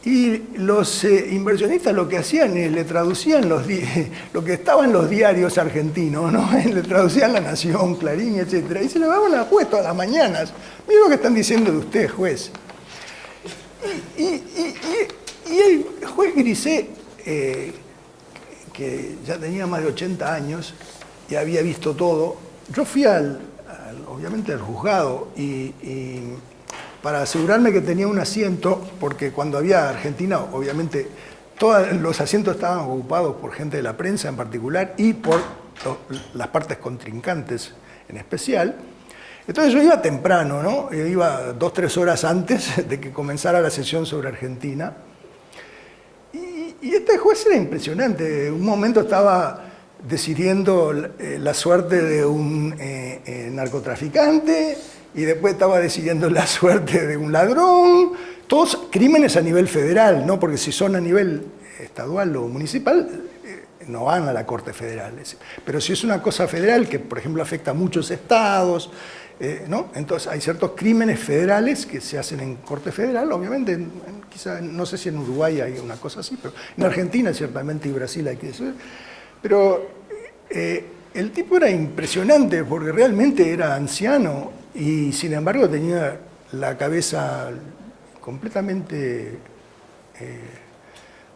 y los inversionistas lo que hacían es le traducían lo que estaba en los diarios argentinos, ¿no? Le traducían La Nación, Clarín, etc. Y se le daban a puesto a las mañanas. Mira lo que están diciendo de usted, juez. Y el juez Grisé, que ya tenía más de 80 años y había visto todo, yo fui obviamente al juzgado y para asegurarme que tenía un asiento, porque cuando había Argentina, obviamente, todos los asientos estaban ocupados por gente de la prensa en particular y por las partes contrincantes en especial. Entonces yo iba temprano, ¿no? Yo iba 2 o 3 horas antes de que comenzara la sesión sobre Argentina. Y este juez era impresionante. En un momento estaba decidiendo la suerte de un narcotraficante, y después estaba decidiendo la suerte de un ladrón, todos crímenes a nivel federal, ¿no? Porque si son a nivel estadual o municipal, no van a la Corte Federal. Pero si es una cosa federal que, por ejemplo, afecta a muchos estados, ¿no? Entonces hay ciertos crímenes federales que se hacen en Corte Federal, obviamente, quizá, no sé si en Uruguay hay una cosa así, pero en Argentina ciertamente y Brasil hay que decir. Pero el tipo era impresionante porque realmente era anciano y sin embargo tenía la cabeza completamente,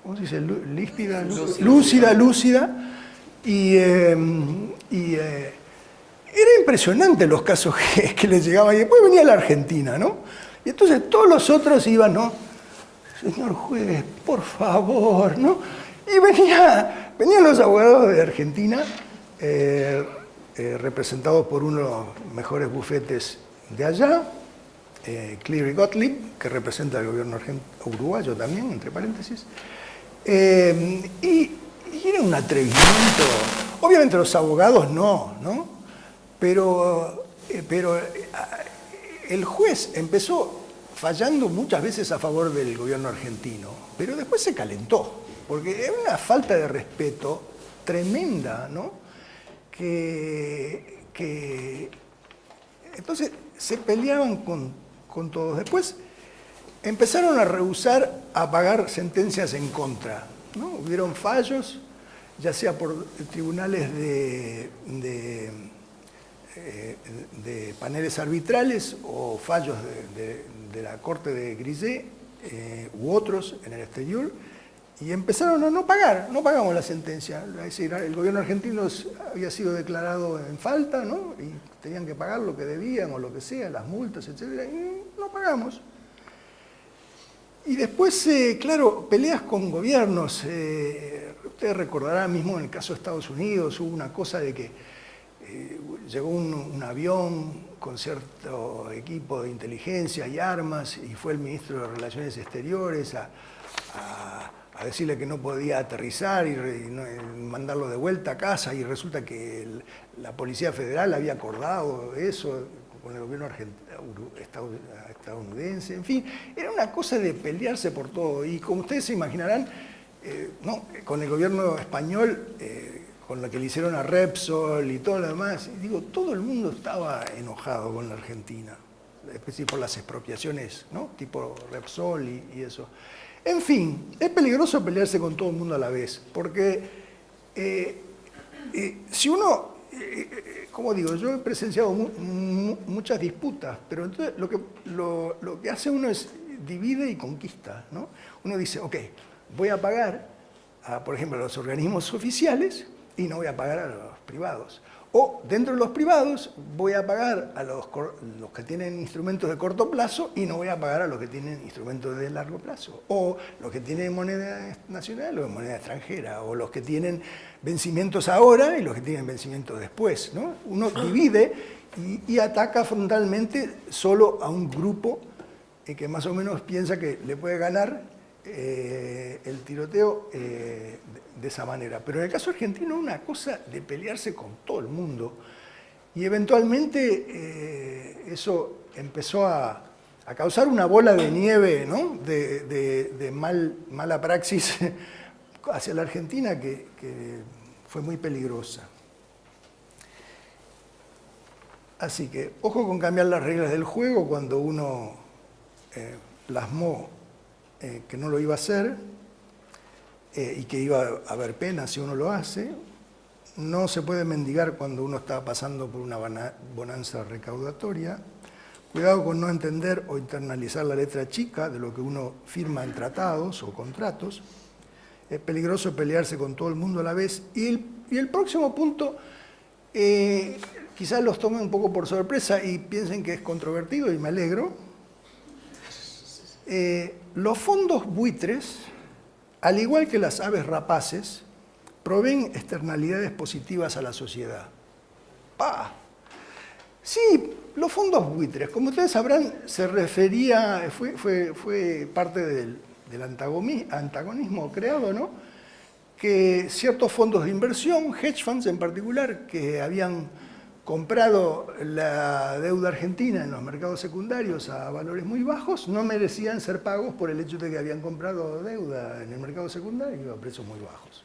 ¿cómo se dice? Líspida, lúcida. Y era impresionante los casos que les llegaban. Y después venía la Argentina, ¿no? Y entonces todos los otros iban, ¿no? Señor juez, por favor, ¿no? Y venían los abogados de Argentina, representados por uno de los mejores bufetes de allá, Cleary Gottlieb, que representa al gobierno uruguayo también, entre paréntesis. Y era un atrevimiento. Obviamente los abogados no. Pero el juez empezó fallando muchas veces a favor del gobierno argentino, pero después se calentó, porque era una falta de respeto tremenda, ¿no? Entonces se peleaban con todos. Después empezaron a rehusar a pagar sentencias en contra, ¿no? Hubieron fallos, ya sea por tribunales de paneles arbitrales o fallos de la Corte de Grisé u otros en el exterior, y empezaron a no pagamos la sentencia. Es decir, el gobierno argentino había sido declarado en falta, ¿no? Y tenían que pagar lo que debían o lo que sea, las multas, etc. Y no pagamos. Y después, claro, peleas con gobiernos. Ustedes recordarán mismo en el caso de Estados Unidos, hubo una cosa de que llegó un avión con cierto equipo de inteligencia y armas y fue el ministro de Relaciones Exteriores a decirle que no podía aterrizar y mandarlo de vuelta a casa, y resulta que la Policía Federal había acordado eso con el gobierno estadounidense. En fin, era una cosa de pelearse por todo, y como ustedes se imaginarán, no, con el gobierno español, con lo que le hicieron a Repsol y todo lo demás, y digo, todo el mundo estaba enojado con la Argentina, especialmente por las expropiaciones, ¿no? Tipo Repsol y eso. En fin, es peligroso pelearse con todo el mundo a la vez, porque si uno, como digo, yo he presenciado muchas disputas, pero entonces lo que hace uno es divide y conquista, ¿no? Uno dice, ok, voy a pagar, por ejemplo, a los organismos oficiales y no voy a pagar a los privados. O dentro de los privados voy a pagar a los que tienen instrumentos de corto plazo y no voy a pagar a los que tienen instrumentos de largo plazo. O los que tienen moneda nacional o moneda extranjera. O los que tienen vencimientos ahora y los que tienen vencimientos después, ¿no? Uno divide y ataca frontalmente solo a un grupo que más o menos piensa que le puede ganar el tiroteo de esa manera. Pero en el caso argentino es una cosa de pelearse con todo el mundo y eventualmente eso empezó a causar una bola de nieve, ¿no? de mala praxis hacia la Argentina que fue muy peligrosa. Así que ojo con cambiar las reglas del juego cuando uno plasmó que no lo iba a hacer y que iba a haber pena si uno lo hace. No se puede mendigar cuando uno está pasando por una bonanza recaudatoria. Cuidado con no entender o internalizar la letra chica de lo que uno firma en tratados o contratos. Es peligroso pelearse con todo el mundo a la vez. Y el próximo punto, quizás los tome un poco por sorpresa y piensen que es controvertido y me alegro. Los fondos buitres, al igual que las aves rapaces, proveen externalidades positivas a la sociedad. ¡Pah! Sí, los fondos buitres, como ustedes sabrán, se refería, fue parte del antagonismo creado, ¿no? Que ciertos fondos de inversión, hedge funds en particular, que habían comprado la deuda argentina en los mercados secundarios a valores muy bajos, no merecían ser pagos por el hecho de que habían comprado deuda en el mercado secundario a precios muy bajos.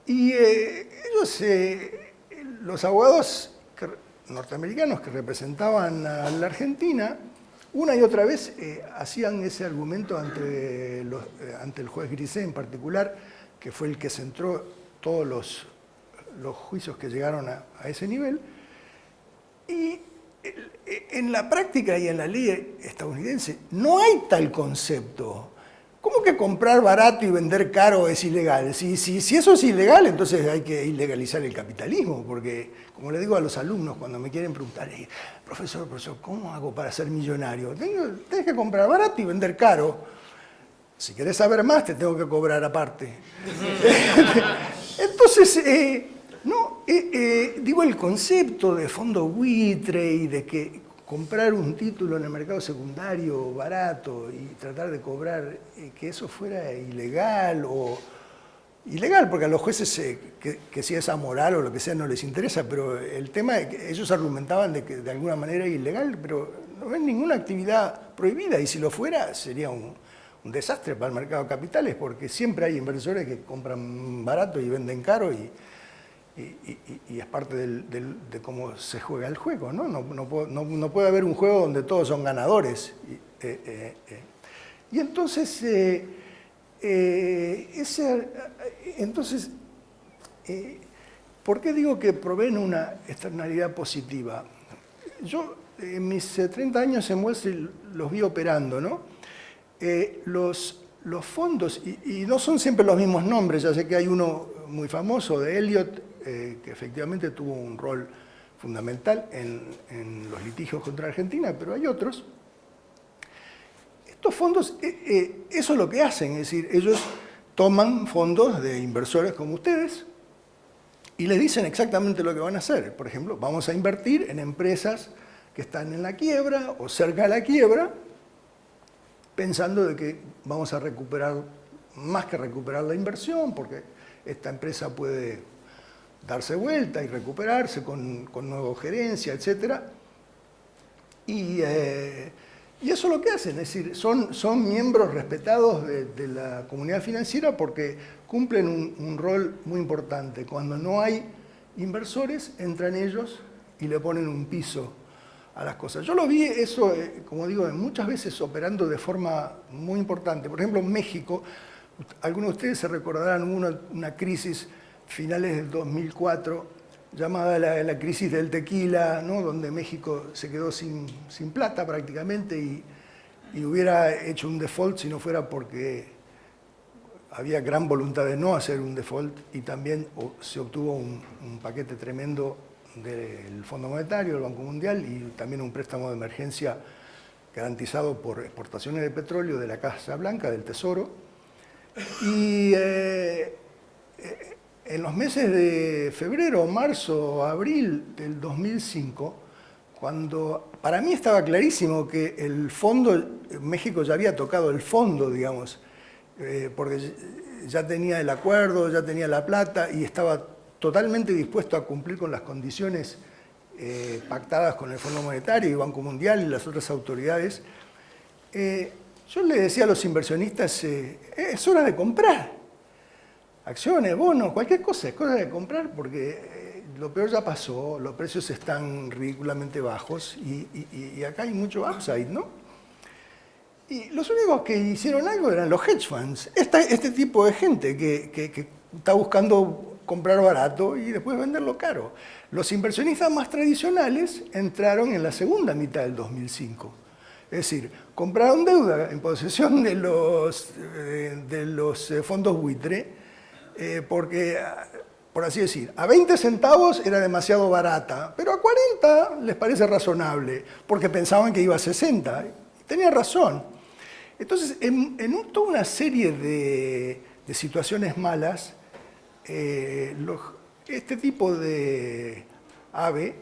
Y ellos, los abogados norteamericanos que representaban a la Argentina, una y otra vez hacían ese argumento ante el juez Grisé en particular, que fue el que centró todos los juicios que llegaron a ese nivel. Y en la práctica y en la ley estadounidense no hay tal concepto. ¿Cómo que comprar barato y vender caro es ilegal? Si eso es ilegal, entonces hay que ilegalizar el capitalismo, porque, como le digo a los alumnos cuando me quieren preguntar, profesor, ¿cómo hago para ser millonario? Tienes que comprar barato y vender caro. Si querés saber más, te tengo que cobrar aparte. Entonces, digo, el concepto de fondo buitre y de que comprar un título en el mercado secundario barato y tratar de cobrar que eso fuera ilegal porque a los jueces que si es amoral o lo que sea no les interesa, pero el tema es que ellos argumentaban de que de alguna manera es ilegal, pero no es ninguna actividad prohibida y si lo fuera sería un desastre para el mercado de capitales porque siempre hay inversores que compran barato y venden caro y es parte de cómo se juega el juego, ¿no? No puede haber un juego donde todos son ganadores. Y entonces, ¿por qué digo que proveen una externalidad positiva? Yo en mis 30 años en Wall Street los vi operando, ¿no? Los fondos, y no son siempre los mismos nombres, ya sé que hay uno muy famoso de Elliott, que efectivamente tuvo un rol fundamental en los litigios contra Argentina, pero hay otros. Estos fondos, eso es lo que hacen, es decir, ellos toman fondos de inversores como ustedes y les dicen exactamente lo que van a hacer. Por ejemplo, vamos a invertir en empresas que están en la quiebra o cerca de la quiebra, pensando de que vamos a recuperar, más que recuperar la inversión, porque esta empresa puede darse vuelta y recuperarse con nueva gerencia, etc. Y Y eso es lo que hacen, es decir, son miembros respetados de la comunidad financiera porque cumplen un rol muy importante. Cuando no hay inversores, entran ellos y le ponen un piso a las cosas. Yo lo vi eso, como digo, muchas veces operando de forma muy importante. Por ejemplo, en México, algunos de ustedes se recordarán, hubo una crisis finales del 2004, llamada la crisis del tequila, ¿no? Donde México se quedó sin plata prácticamente y hubiera hecho un default si no fuera porque había gran voluntad de no hacer un default y también se obtuvo un paquete tremendo del Fondo Monetario, del Banco Mundial y también un préstamo de emergencia garantizado por exportaciones de petróleo de la Casa Blanca, del Tesoro. Y en los meses de febrero, marzo, abril del 2005, cuando para mí estaba clarísimo que el fondo, México ya había tocado el fondo, digamos, porque ya tenía el acuerdo, ya tenía la plata y estaba totalmente dispuesto a cumplir con las condiciones pactadas con el Fondo Monetario y Banco Mundial y las otras autoridades, yo le decía a los inversionistas, es hora de comprar. Acciones, bonos, cualquier cosa, es hora de comprar porque lo peor ya pasó, los precios están ridículamente bajos y acá hay mucho upside, ¿no? Y los únicos que hicieron algo eran los hedge funds, este tipo de gente que está buscando comprar barato y después venderlo caro. Los inversionistas más tradicionales entraron en la segunda mitad del 2005. Es decir, compraron deuda en posesión de los fondos buitre, porque, por así decir, a 20 centavos era demasiado barata, pero a 40 les parece razonable, porque pensaban que iba a 60. Y tenía razón. Entonces, en toda una serie de situaciones malas, este tipo de AVE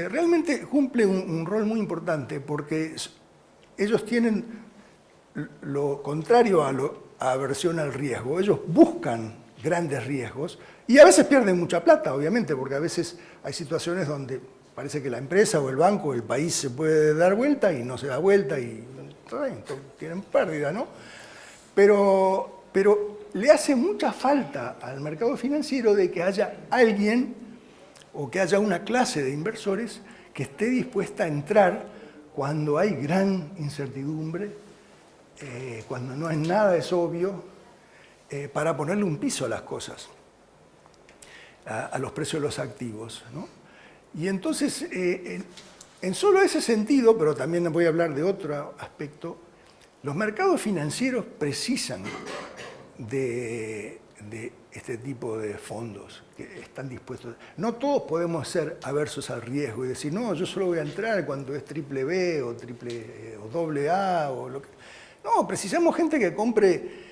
realmente cumple un rol muy importante, porque ellos tienen lo contrario a aversión al riesgo. Ellos buscan grandes riesgos y a veces pierden mucha plata, obviamente, porque a veces hay situaciones donde parece que la empresa o el banco o el país se puede dar vuelta y no se da vuelta y tienen pérdida, ¿no? Pero le hace mucha falta al mercado financiero de que haya alguien o que haya una clase de inversores que esté dispuesta a entrar cuando hay gran incertidumbre, cuando no es nada es obvio, para ponerle un piso a las cosas, a los precios de los activos, ¿no? Y entonces, en solo ese sentido, pero también voy a hablar de otro aspecto, los mercados financieros precisan de este tipo de fondos que están dispuestos. No todos podemos ser aversos al riesgo y decir, no, yo solo voy a entrar cuando es triple B o doble A o lo que... No, precisamos gente que compre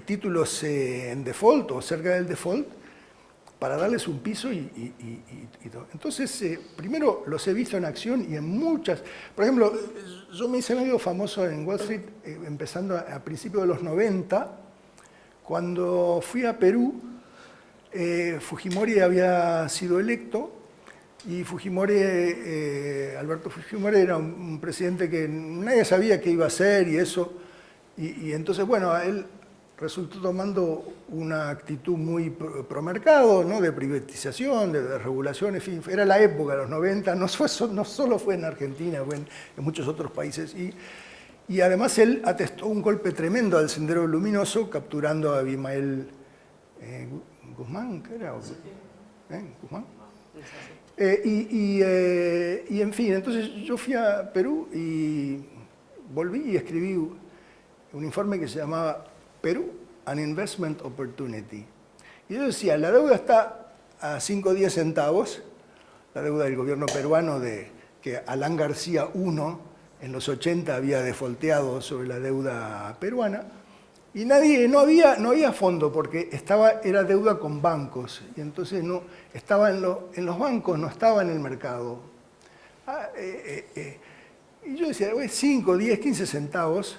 títulos en default o cerca del default para darles un piso y todo. Entonces, primero los he visto en acción y en muchas... Por ejemplo, yo me hice medio famoso en Wall Street empezando a principios de los 90, cuando fui a Perú. Fujimori había sido electo y Alberto Fujimori era un presidente que nadie sabía qué iba a hacer y eso. Y entonces, bueno, él resultó tomando una actitud muy promercado, ¿no? De privatización, de regulación, en fin, era la época de los 90, no solo fue en Argentina, fue en muchos otros países. Y además él atestó un golpe tremendo al Sendero Luminoso, capturando a Abimael Guzmán, ¿qué era? ¿Guzmán? Y en fin, entonces yo fui a Perú y volví y escribí un informe que se llamaba Perú, an Investment Opportunity. Y yo decía, la deuda está a 5 o 10 centavos, la deuda del gobierno peruano que Alan García I en los 80 había defolteado sobre la deuda peruana, y no había fondo porque era deuda con bancos, y entonces no estaba en los bancos, no estaba en el mercado. Y yo decía, 5, 10, 15 centavos,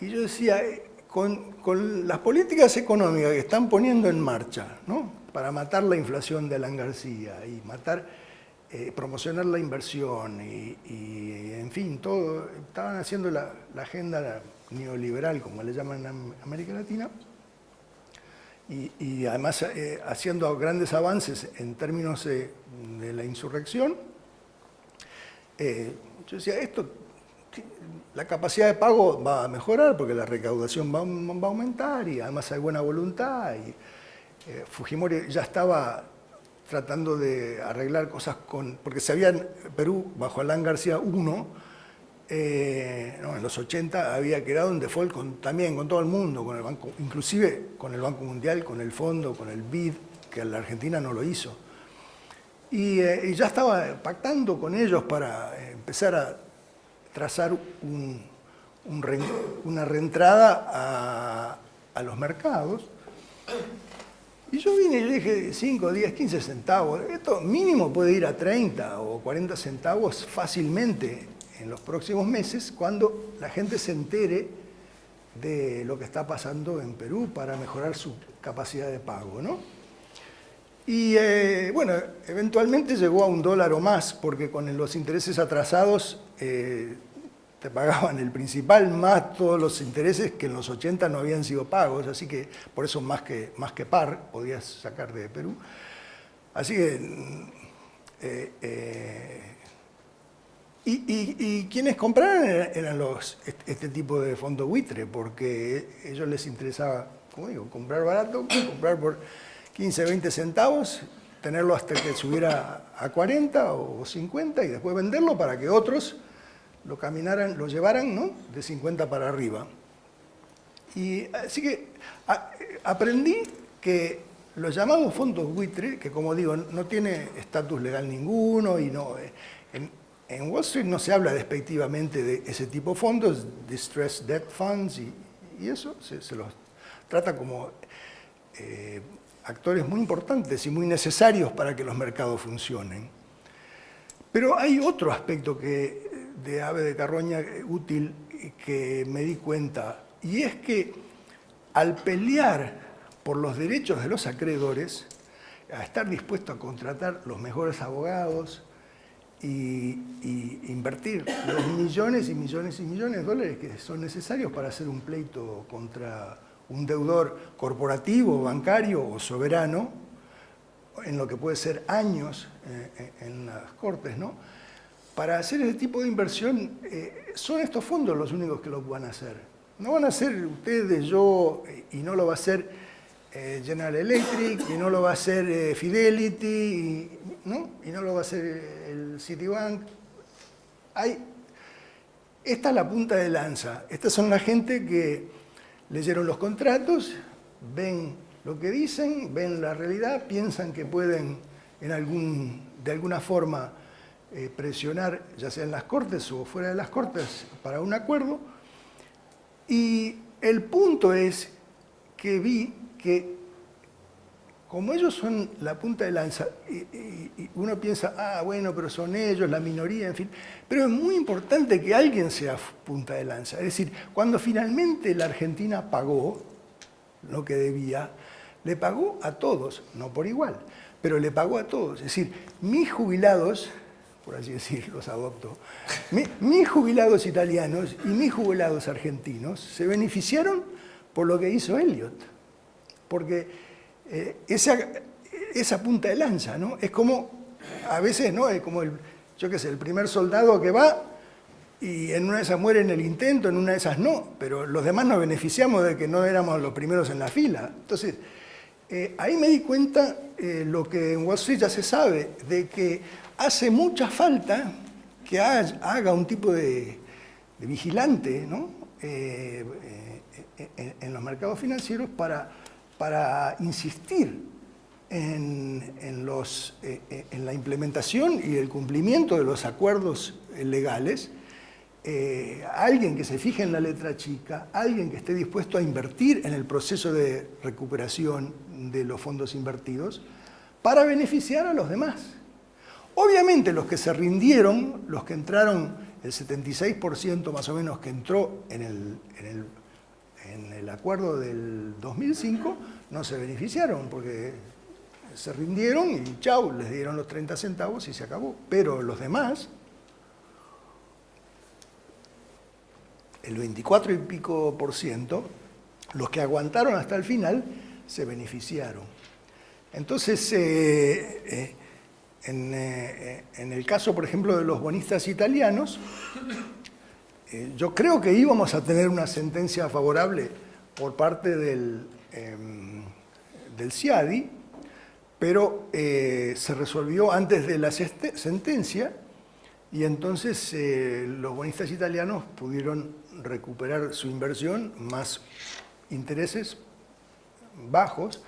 y yo decía, con las políticas económicas que están poniendo en marcha, ¿no? Para matar la inflación de Alan García y matar... promocionar la inversión y, en fin, todo. Estaban haciendo la agenda neoliberal, como le llaman en América Latina, y además haciendo grandes avances en términos de la insurrección. Yo decía, la capacidad de pago va a mejorar porque la recaudación va a aumentar y además hay buena voluntad. Y Fujimori ya estaba tratando de arreglar cosas porque Perú, bajo Alan García I, en los 80 había quedado en default también con todo el mundo, con el banco, inclusive con el Banco Mundial, con el Fondo, con el BID, que la Argentina no lo hizo. Y ya estaba pactando con ellos para empezar a trazar una reentrada a los mercados. Y yo vine y le dije 5, 10, 15 centavos. Esto mínimo puede ir a 30 o 40 centavos fácilmente en los próximos meses cuando la gente se entere de lo que está pasando en Perú para mejorar su capacidad de pago, ¿no? Y bueno, eventualmente llegó a $1 o más, porque con los intereses atrasados te pagaban el principal más todos los intereses que en los 80 no habían sido pagos, así que por eso más que par podías sacar de Perú. Así que... y quienes compraron eran este tipo de fondo buitre, porque a ellos les interesaba, como digo, comprar barato, comprar por 15, 20 centavos, tenerlo hasta que subiera a 40 o 50 y después venderlo para que otros lo llevaran, ¿no?, de 50 para arriba. Y así que aprendí que los llamados fondos buitre, que como digo, no tiene estatus legal ninguno y no... En Wall Street no se habla despectivamente de ese tipo de fondos, distressed debt funds, y eso se los trata como actores muy importantes y muy necesarios para que los mercados funcionen. Pero hay otro aspecto de Ave de Carroña útil que me di cuenta, y es que al pelear por los derechos de los acreedores, a estar dispuesto a contratar los mejores abogados, y invertir los millones y millones y millones de dólares que son necesarios para hacer un pleito contra un deudor corporativo, bancario o soberano, en lo que puede ser años en las cortes, ¿no? Para hacer ese tipo de inversión, son estos fondos los únicos que lo van a hacer. No van a ser ustedes, yo, y no lo va a hacer General Electric, y no lo va a hacer Fidelity, ¿no? Y no lo va a hacer el Citibank. Esta es la punta de lanza. Estas son la gente que leyeron los contratos, ven lo que dicen, ven la realidad, piensan que pueden de alguna forma presionar, ya sea en las Cortes o fuera de las Cortes, para un acuerdo. Y el punto es que vi que como ellos son la punta de lanza, y uno piensa, bueno, pero son ellos, la minoría, en fin, pero es muy importante que alguien sea punta de lanza. Es decir, cuando finalmente la Argentina pagó lo que debía, le pagó a todos, no por igual, pero le pagó a todos. Es decir, mis jubilados, por así decir, los adopto, mis jubilados italianos y mis jubilados argentinos se beneficiaron por lo que hizo Elliott. Porque esa punta de lanza, ¿no? Es como, a veces, ¿no? Es como el primer soldado que va y en una de esas muere en el intento, en una de esas no, pero los demás nos beneficiamos de que no éramos los primeros en la fila. Entonces, ahí me di cuenta lo que en Wall Street ya se sabe, de que hace mucha falta que haga un tipo de vigilante, ¿no? En los mercados financieros para insistir en la implementación y el cumplimiento de los acuerdos legales, alguien que se fije en la letra chica, alguien que esté dispuesto a invertir en el proceso de recuperación de los fondos invertidos para beneficiar a los demás. Obviamente los que se rindieron, los que entraron, el 76% más o menos que entró en el acuerdo del 2005, no se beneficiaron porque se rindieron y chau, les dieron los 30 centavos y se acabó. Pero los demás, el 24 y pico por ciento, los que aguantaron hasta el final, se beneficiaron. Entonces, en el caso, por ejemplo, de los bonistas italianos, yo creo que íbamos a tener una sentencia favorable por parte del CIADI, pero se resolvió antes de la sentencia y entonces los bonistas italianos pudieron recuperar su inversión, más intereses bajos,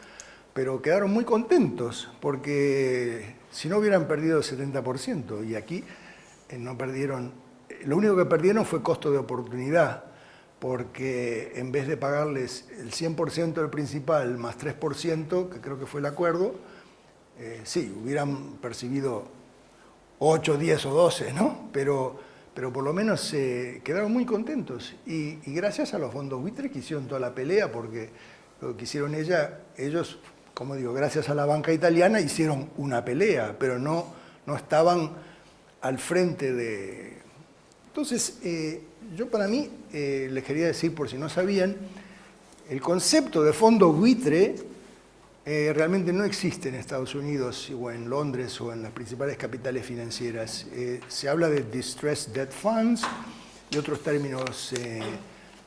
pero quedaron muy contentos porque si no hubieran perdido el 70% y aquí no perdieron, lo único que perdieron fue costo de oportunidad, porque en vez de pagarles el 100% del principal más 3%, que creo que fue el acuerdo, sí, hubieran percibido 8, 10 o 12, ¿no? Pero por lo menos quedaron muy contentos y gracias a los fondos buitres que hicieron toda la pelea, porque lo que hicieron ellos, como digo, gracias a la banca italiana hicieron una pelea, pero no estaban al frente de... Entonces, yo para mí, les quería decir, por si no sabían, el concepto de fondo buitre realmente no existe en Estados Unidos o en Londres o en las principales capitales financieras. Se habla de distressed debt funds y otros términos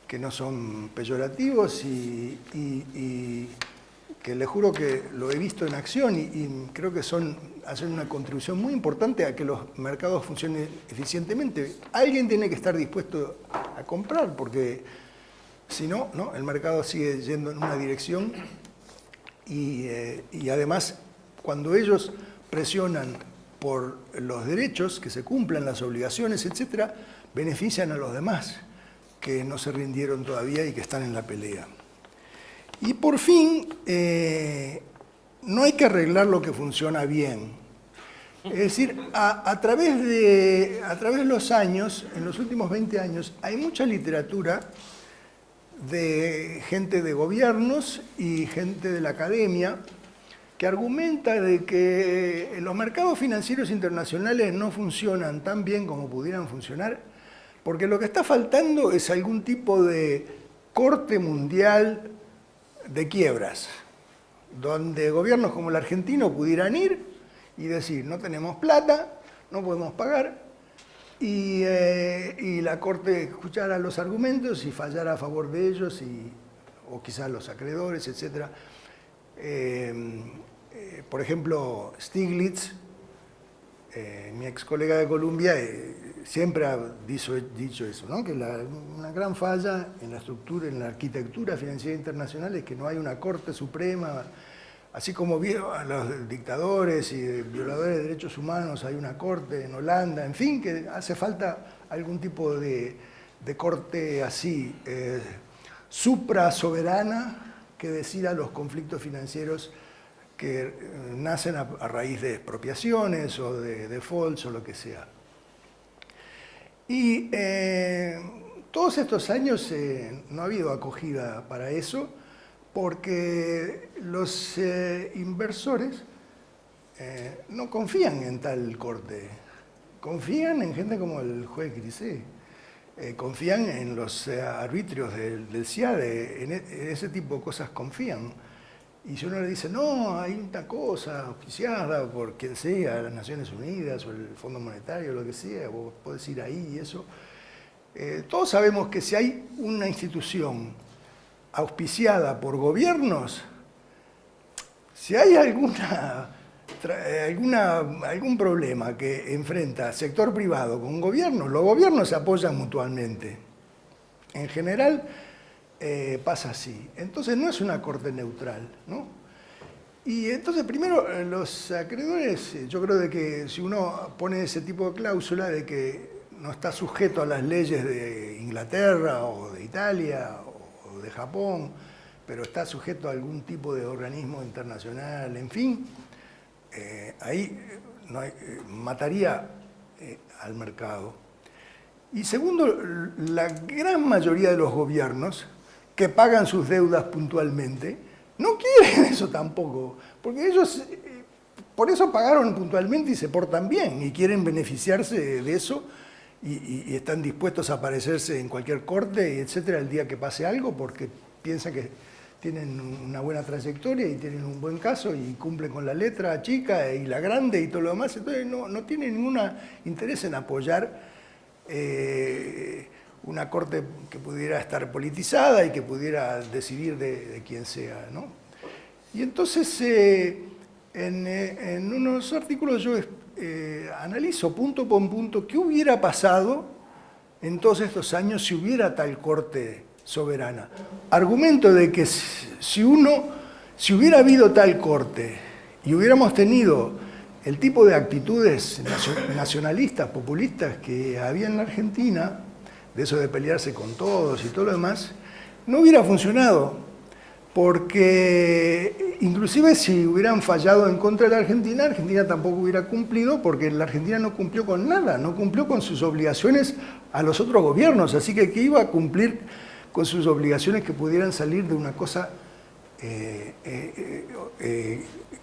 que no son peyorativos y que les juro que lo he visto en acción y creo que hacen una contribución muy importante a que los mercados funcionen eficientemente. Alguien tiene que estar dispuesto a comprar, porque si no, el mercado sigue yendo en una dirección y además cuando ellos presionan por los derechos, que se cumplan las obligaciones, etc., benefician a los demás que no se rindieron todavía y que están en la pelea. Y por fin, no hay que arreglar lo que funciona bien. Es decir, a través de los años, en los últimos 20 años, hay mucha literatura de gente de gobiernos y gente de la academia que argumenta de que los mercados financieros internacionales no funcionan tan bien como pudieran funcionar, porque lo que está faltando es algún tipo de corte mundial de quiebras, donde gobiernos como el argentino pudieran ir y decir, no tenemos plata, no podemos pagar, y la Corte escuchara los argumentos y fallara a favor de ellos, o quizás los acreedores, etc. Por ejemplo, Stiglitz, mi ex colega de Columbia, siempre ha dicho eso, ¿no? Que una gran falla en la estructura, en la arquitectura financiera internacional es que no hay una Corte Suprema, así como a los dictadores y violadores de derechos humanos hay una Corte en Holanda, en fin, que hace falta algún tipo de corte así, suprasoberana, que decida los conflictos financieros que nacen a raíz de expropiaciones o de defaults o lo que sea. Y todos estos años no ha habido acogida para eso, porque los inversores no confían en tal corte, confían en gente como el juez Grisé, confían en los arbitrios del CIADE, en ese tipo de cosas confían. Y si uno le dice, no, hay una cosa auspiciada por quien sea, las Naciones Unidas o el Fondo Monetario, lo que sea, vos podés ir ahí y eso. Todos sabemos que si hay una institución auspiciada por gobiernos, si hay algún problema que enfrenta sector privado con gobierno, los gobiernos se apoyan mutuamente. En general pasa así. Entonces no es una corte neutral, ¿no? Y entonces primero los acreedores, yo creo de que si uno pone ese tipo de cláusula de que no está sujeto a las leyes de Inglaterra o de Italia o de Japón, pero está sujeto a algún tipo de organismo internacional, en fin, ahí mataría al mercado. Y segundo, la gran mayoría de los gobiernos que pagan sus deudas puntualmente no quieren eso tampoco, porque ellos por eso pagaron puntualmente y se portan bien y quieren beneficiarse de eso y están dispuestos a aparecerse en cualquier corte, etcétera, el día que pase algo, porque piensan que tienen una buena trayectoria y tienen un buen caso y cumplen con la letra chica y la grande y todo lo demás. Entonces no tienen ningún interés en apoyar una corte que pudiera estar politizada y que pudiera decidir de quién sea, ¿no? Y entonces en unos artículos yo analizo punto por punto qué hubiera pasado en todos estos años si hubiera tal corte soberana. Argumento de que si hubiera habido tal corte y hubiéramos tenido el tipo de actitudes nacionalistas, populistas que había en la Argentina, de eso de pelearse con todos y todo lo demás, no hubiera funcionado, porque inclusive si hubieran fallado en contra de la Argentina, Argentina tampoco hubiera cumplido, porque la Argentina no cumplió con nada, no cumplió con sus obligaciones a los otros gobiernos, así que ¿qué iba a cumplir con sus obligaciones que pudieran salir de una cosa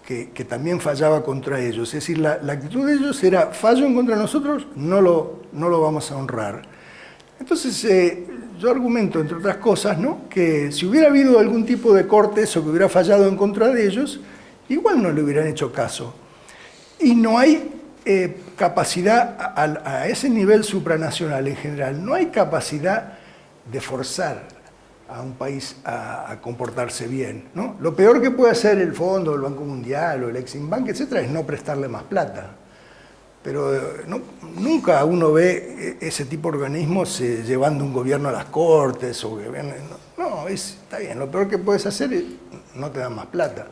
que también fallaba contra ellos? Es decir, la actitud de ellos era fallo en contra de nosotros, no lo vamos a honrar. Entonces yo argumento, entre otras cosas, ¿no?, que si hubiera habido algún tipo de cortes o que hubiera fallado en contra de ellos, igual no le hubieran hecho caso. Y no hay capacidad, a ese nivel supranacional en general, no hay capacidad de forzar a un país a comportarse bien, ¿no? Lo peor que puede hacer el Fondo, el Banco Mundial o el Exim Bank, etcétera, es no prestarle más plata. Pero nunca uno ve ese tipo de organismos llevando un gobierno a las cortes. Está bien, lo peor que puedes hacer es no te dan más plata.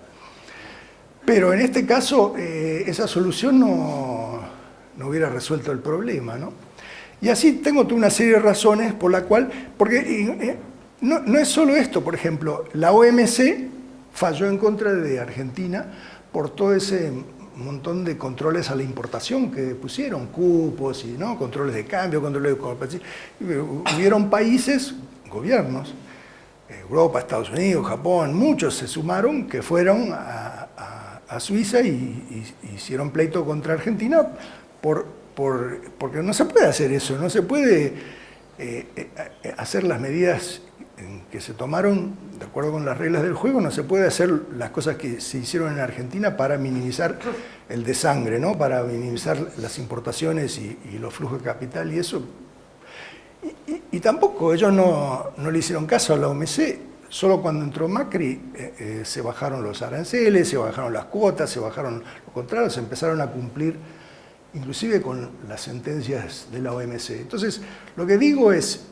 Pero en este caso, esa solución no hubiera resuelto el problema, ¿no? Y así tengo toda una serie de razones por la cual, porque no es solo esto, por ejemplo, la OMC falló en contra de Argentina por todo ese montón de controles a la importación que pusieron, cupos y ¿no?, controles de cambio, controles de cooperación. Hubieron países, gobiernos, Europa, Estados Unidos, Japón, muchos se sumaron que fueron a Suiza y hicieron pleito contra Argentina porque no se puede hacer eso, no se puede hacer las medidas que se tomaron de acuerdo con las reglas del juego, no se puede hacer las cosas que se hicieron en Argentina para minimizar el desangre, ¿no?, para minimizar las importaciones y los flujos de capital y eso. Y tampoco ellos no le hicieron caso a la OMC, solo cuando entró Macri se bajaron los aranceles, se bajaron las cuotas, se bajaron los contratos, se empezaron a cumplir inclusive con las sentencias de la OMC. Entonces, lo que digo es,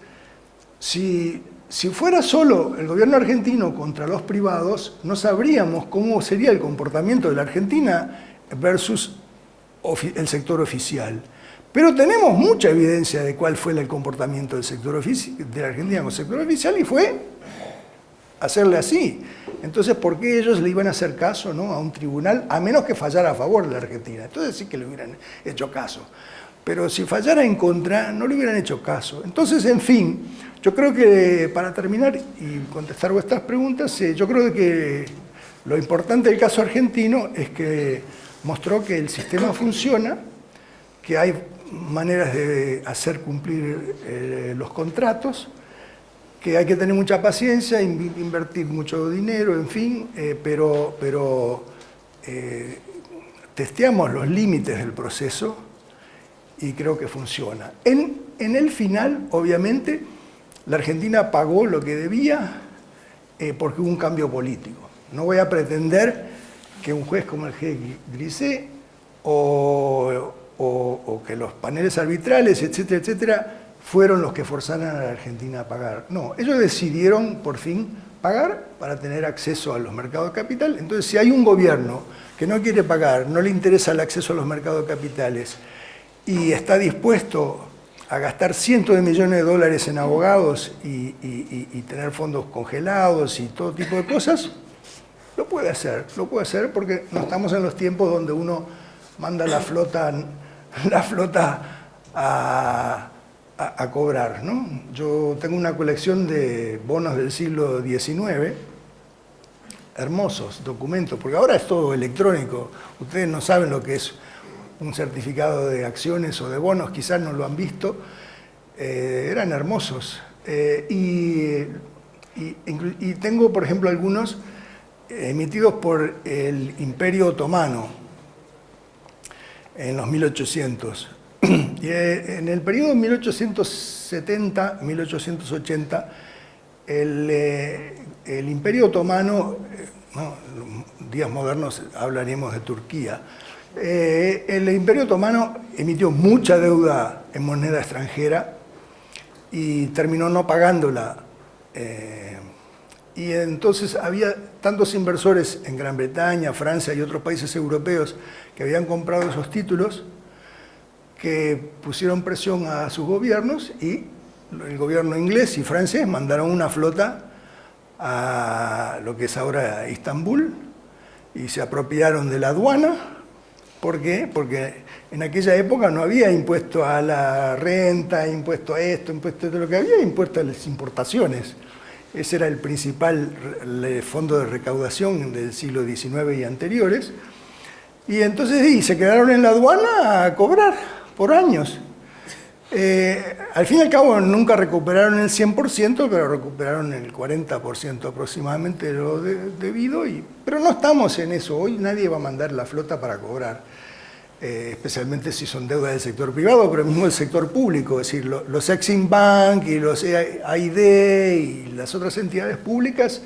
si fuera solo el gobierno argentino contra los privados, no sabríamos cómo sería el comportamiento de la Argentina versus el sector oficial. Pero tenemos mucha evidencia de cuál fue el comportamiento del sector de la Argentina con el sector oficial y fue hacerle así. Entonces, ¿por qué ellos le iban a hacer caso, ¿no?, a un tribunal, a menos que fallara a favor de la Argentina? Entonces sí que le hubieran hecho caso. Pero si fallara en contra, no le hubieran hecho caso. Entonces, en fin, yo creo que para terminar y contestar vuestras preguntas, yo creo que lo importante del caso argentino es que mostró que el sistema funciona, que hay maneras de hacer cumplir los contratos, que hay que tener mucha paciencia, invertir mucho dinero, en fin, pero testeamos los límites del proceso y creo que funciona. En el final, obviamente, la Argentina pagó lo que debía porque hubo un cambio político. No voy a pretender que un juez como el juez Grisé o que los paneles arbitrales, etcétera, etcétera, fueron los que forzaron a la Argentina a pagar. No, ellos decidieron por fin pagar para tener acceso a los mercados de capital. Entonces, si hay un gobierno que no quiere pagar, no le interesa el acceso a los mercados de capitales y está dispuesto a gastar cientos de millones de dólares en abogados y tener fondos congelados y todo tipo de cosas, lo puede hacer porque no estamos en los tiempos donde uno manda la flota a cobrar, ¿no? Yo tengo una colección de bonos del siglo XIX, hermosos documentos, porque ahora es todo electrónico. Ustedes no saben lo que es un certificado de acciones o de bonos, quizás no lo han visto. Eran hermosos. Y tengo, por ejemplo, algunos emitidos por el Imperio Otomano en los 1800. Y en el periodo 1870-1880, el Imperio Otomano, en días modernos hablaremos de Turquía, el Imperio Otomano emitió mucha deuda en moneda extranjera y terminó no pagándola. Y entonces había tantos inversores en Gran Bretaña, Francia y otros países europeos que habían comprado esos títulos que pusieron presión a sus gobiernos y el gobierno inglés y francés mandaron una flota a lo que es ahora Istambul y se apropiaron de la aduana. ¿Por qué? Porque en aquella época no había impuesto a la renta, impuesto a esto, impuesto a todo lo que había, impuesto a las importaciones. Ese era el principal fondo de recaudación del siglo XIX y anteriores. Y entonces se quedaron en la aduana a cobrar por años. Al fin y al cabo nunca recuperaron el 100%, pero recuperaron el 40% aproximadamente de lo debido. Pero no estamos en eso. Hoy nadie va a mandar la flota para cobrar, especialmente si son deudas del sector privado, pero mismo del sector público. Es decir, los Exim Bank y los AID y las otras entidades públicas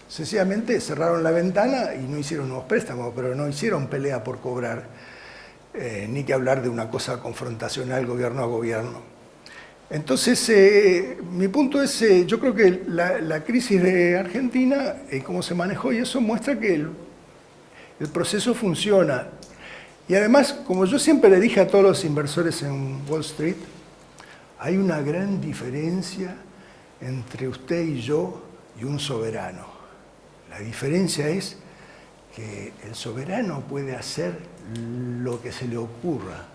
sencillamente cerraron la ventana y no hicieron nuevos préstamos, pero no hicieron pelea por cobrar. Ni que hablar de una cosa confrontacional gobierno a gobierno. Entonces, mi punto es, yo creo que la crisis de Argentina, cómo se manejó, y eso muestra que el proceso funciona. Y además, como yo siempre le dije a todos los inversores en Wall Street, hay una gran diferencia entre usted y yo y un soberano. La diferencia es que el soberano puede hacer lo que se le ocurra.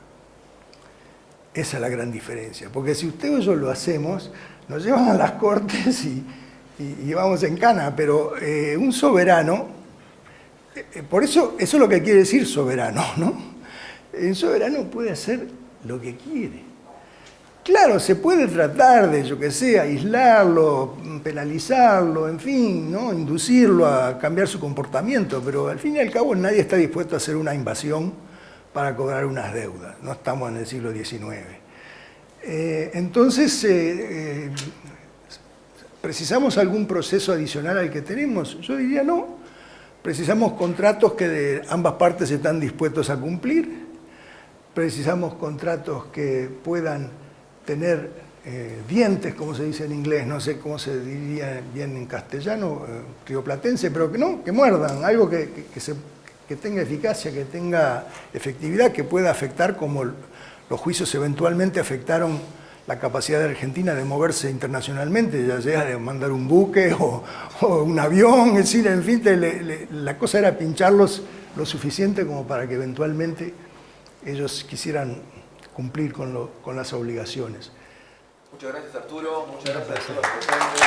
Esa es la gran diferencia. Porque si usted o yo lo hacemos, nos llevan a las cortes y vamos en cana. Pero un soberano, por eso es lo que quiere decir soberano, ¿no? Un soberano puede hacer lo que quiere. Claro, se puede tratar de, yo qué sé, aislarlo, penalizarlo, en fin, ¿no? Inducirlo a cambiar su comportamiento, pero al fin y al cabo nadie está dispuesto a hacer una invasión para cobrar unas deudas. No estamos en el siglo XIX. Entonces, ¿precisamos algún proceso adicional al que tenemos? Yo diría no. Precisamos contratos que de ambas partes están dispuestos a cumplir. Precisamos contratos que puedan tener dientes, como se dice en inglés, no sé cómo se diría bien en castellano, rioplatense, pero que no, que muerdan, algo que tenga eficacia, que tenga efectividad, que pueda afectar como los juicios eventualmente afectaron la capacidad de Argentina de moverse internacionalmente, ya sea de mandar un buque o un avión, es decir, en fin, la cosa era pincharlos lo suficiente como para que eventualmente ellos quisieran cumplir con las obligaciones. Muchas gracias, Arturo. Muchas gracias a todos los presentes.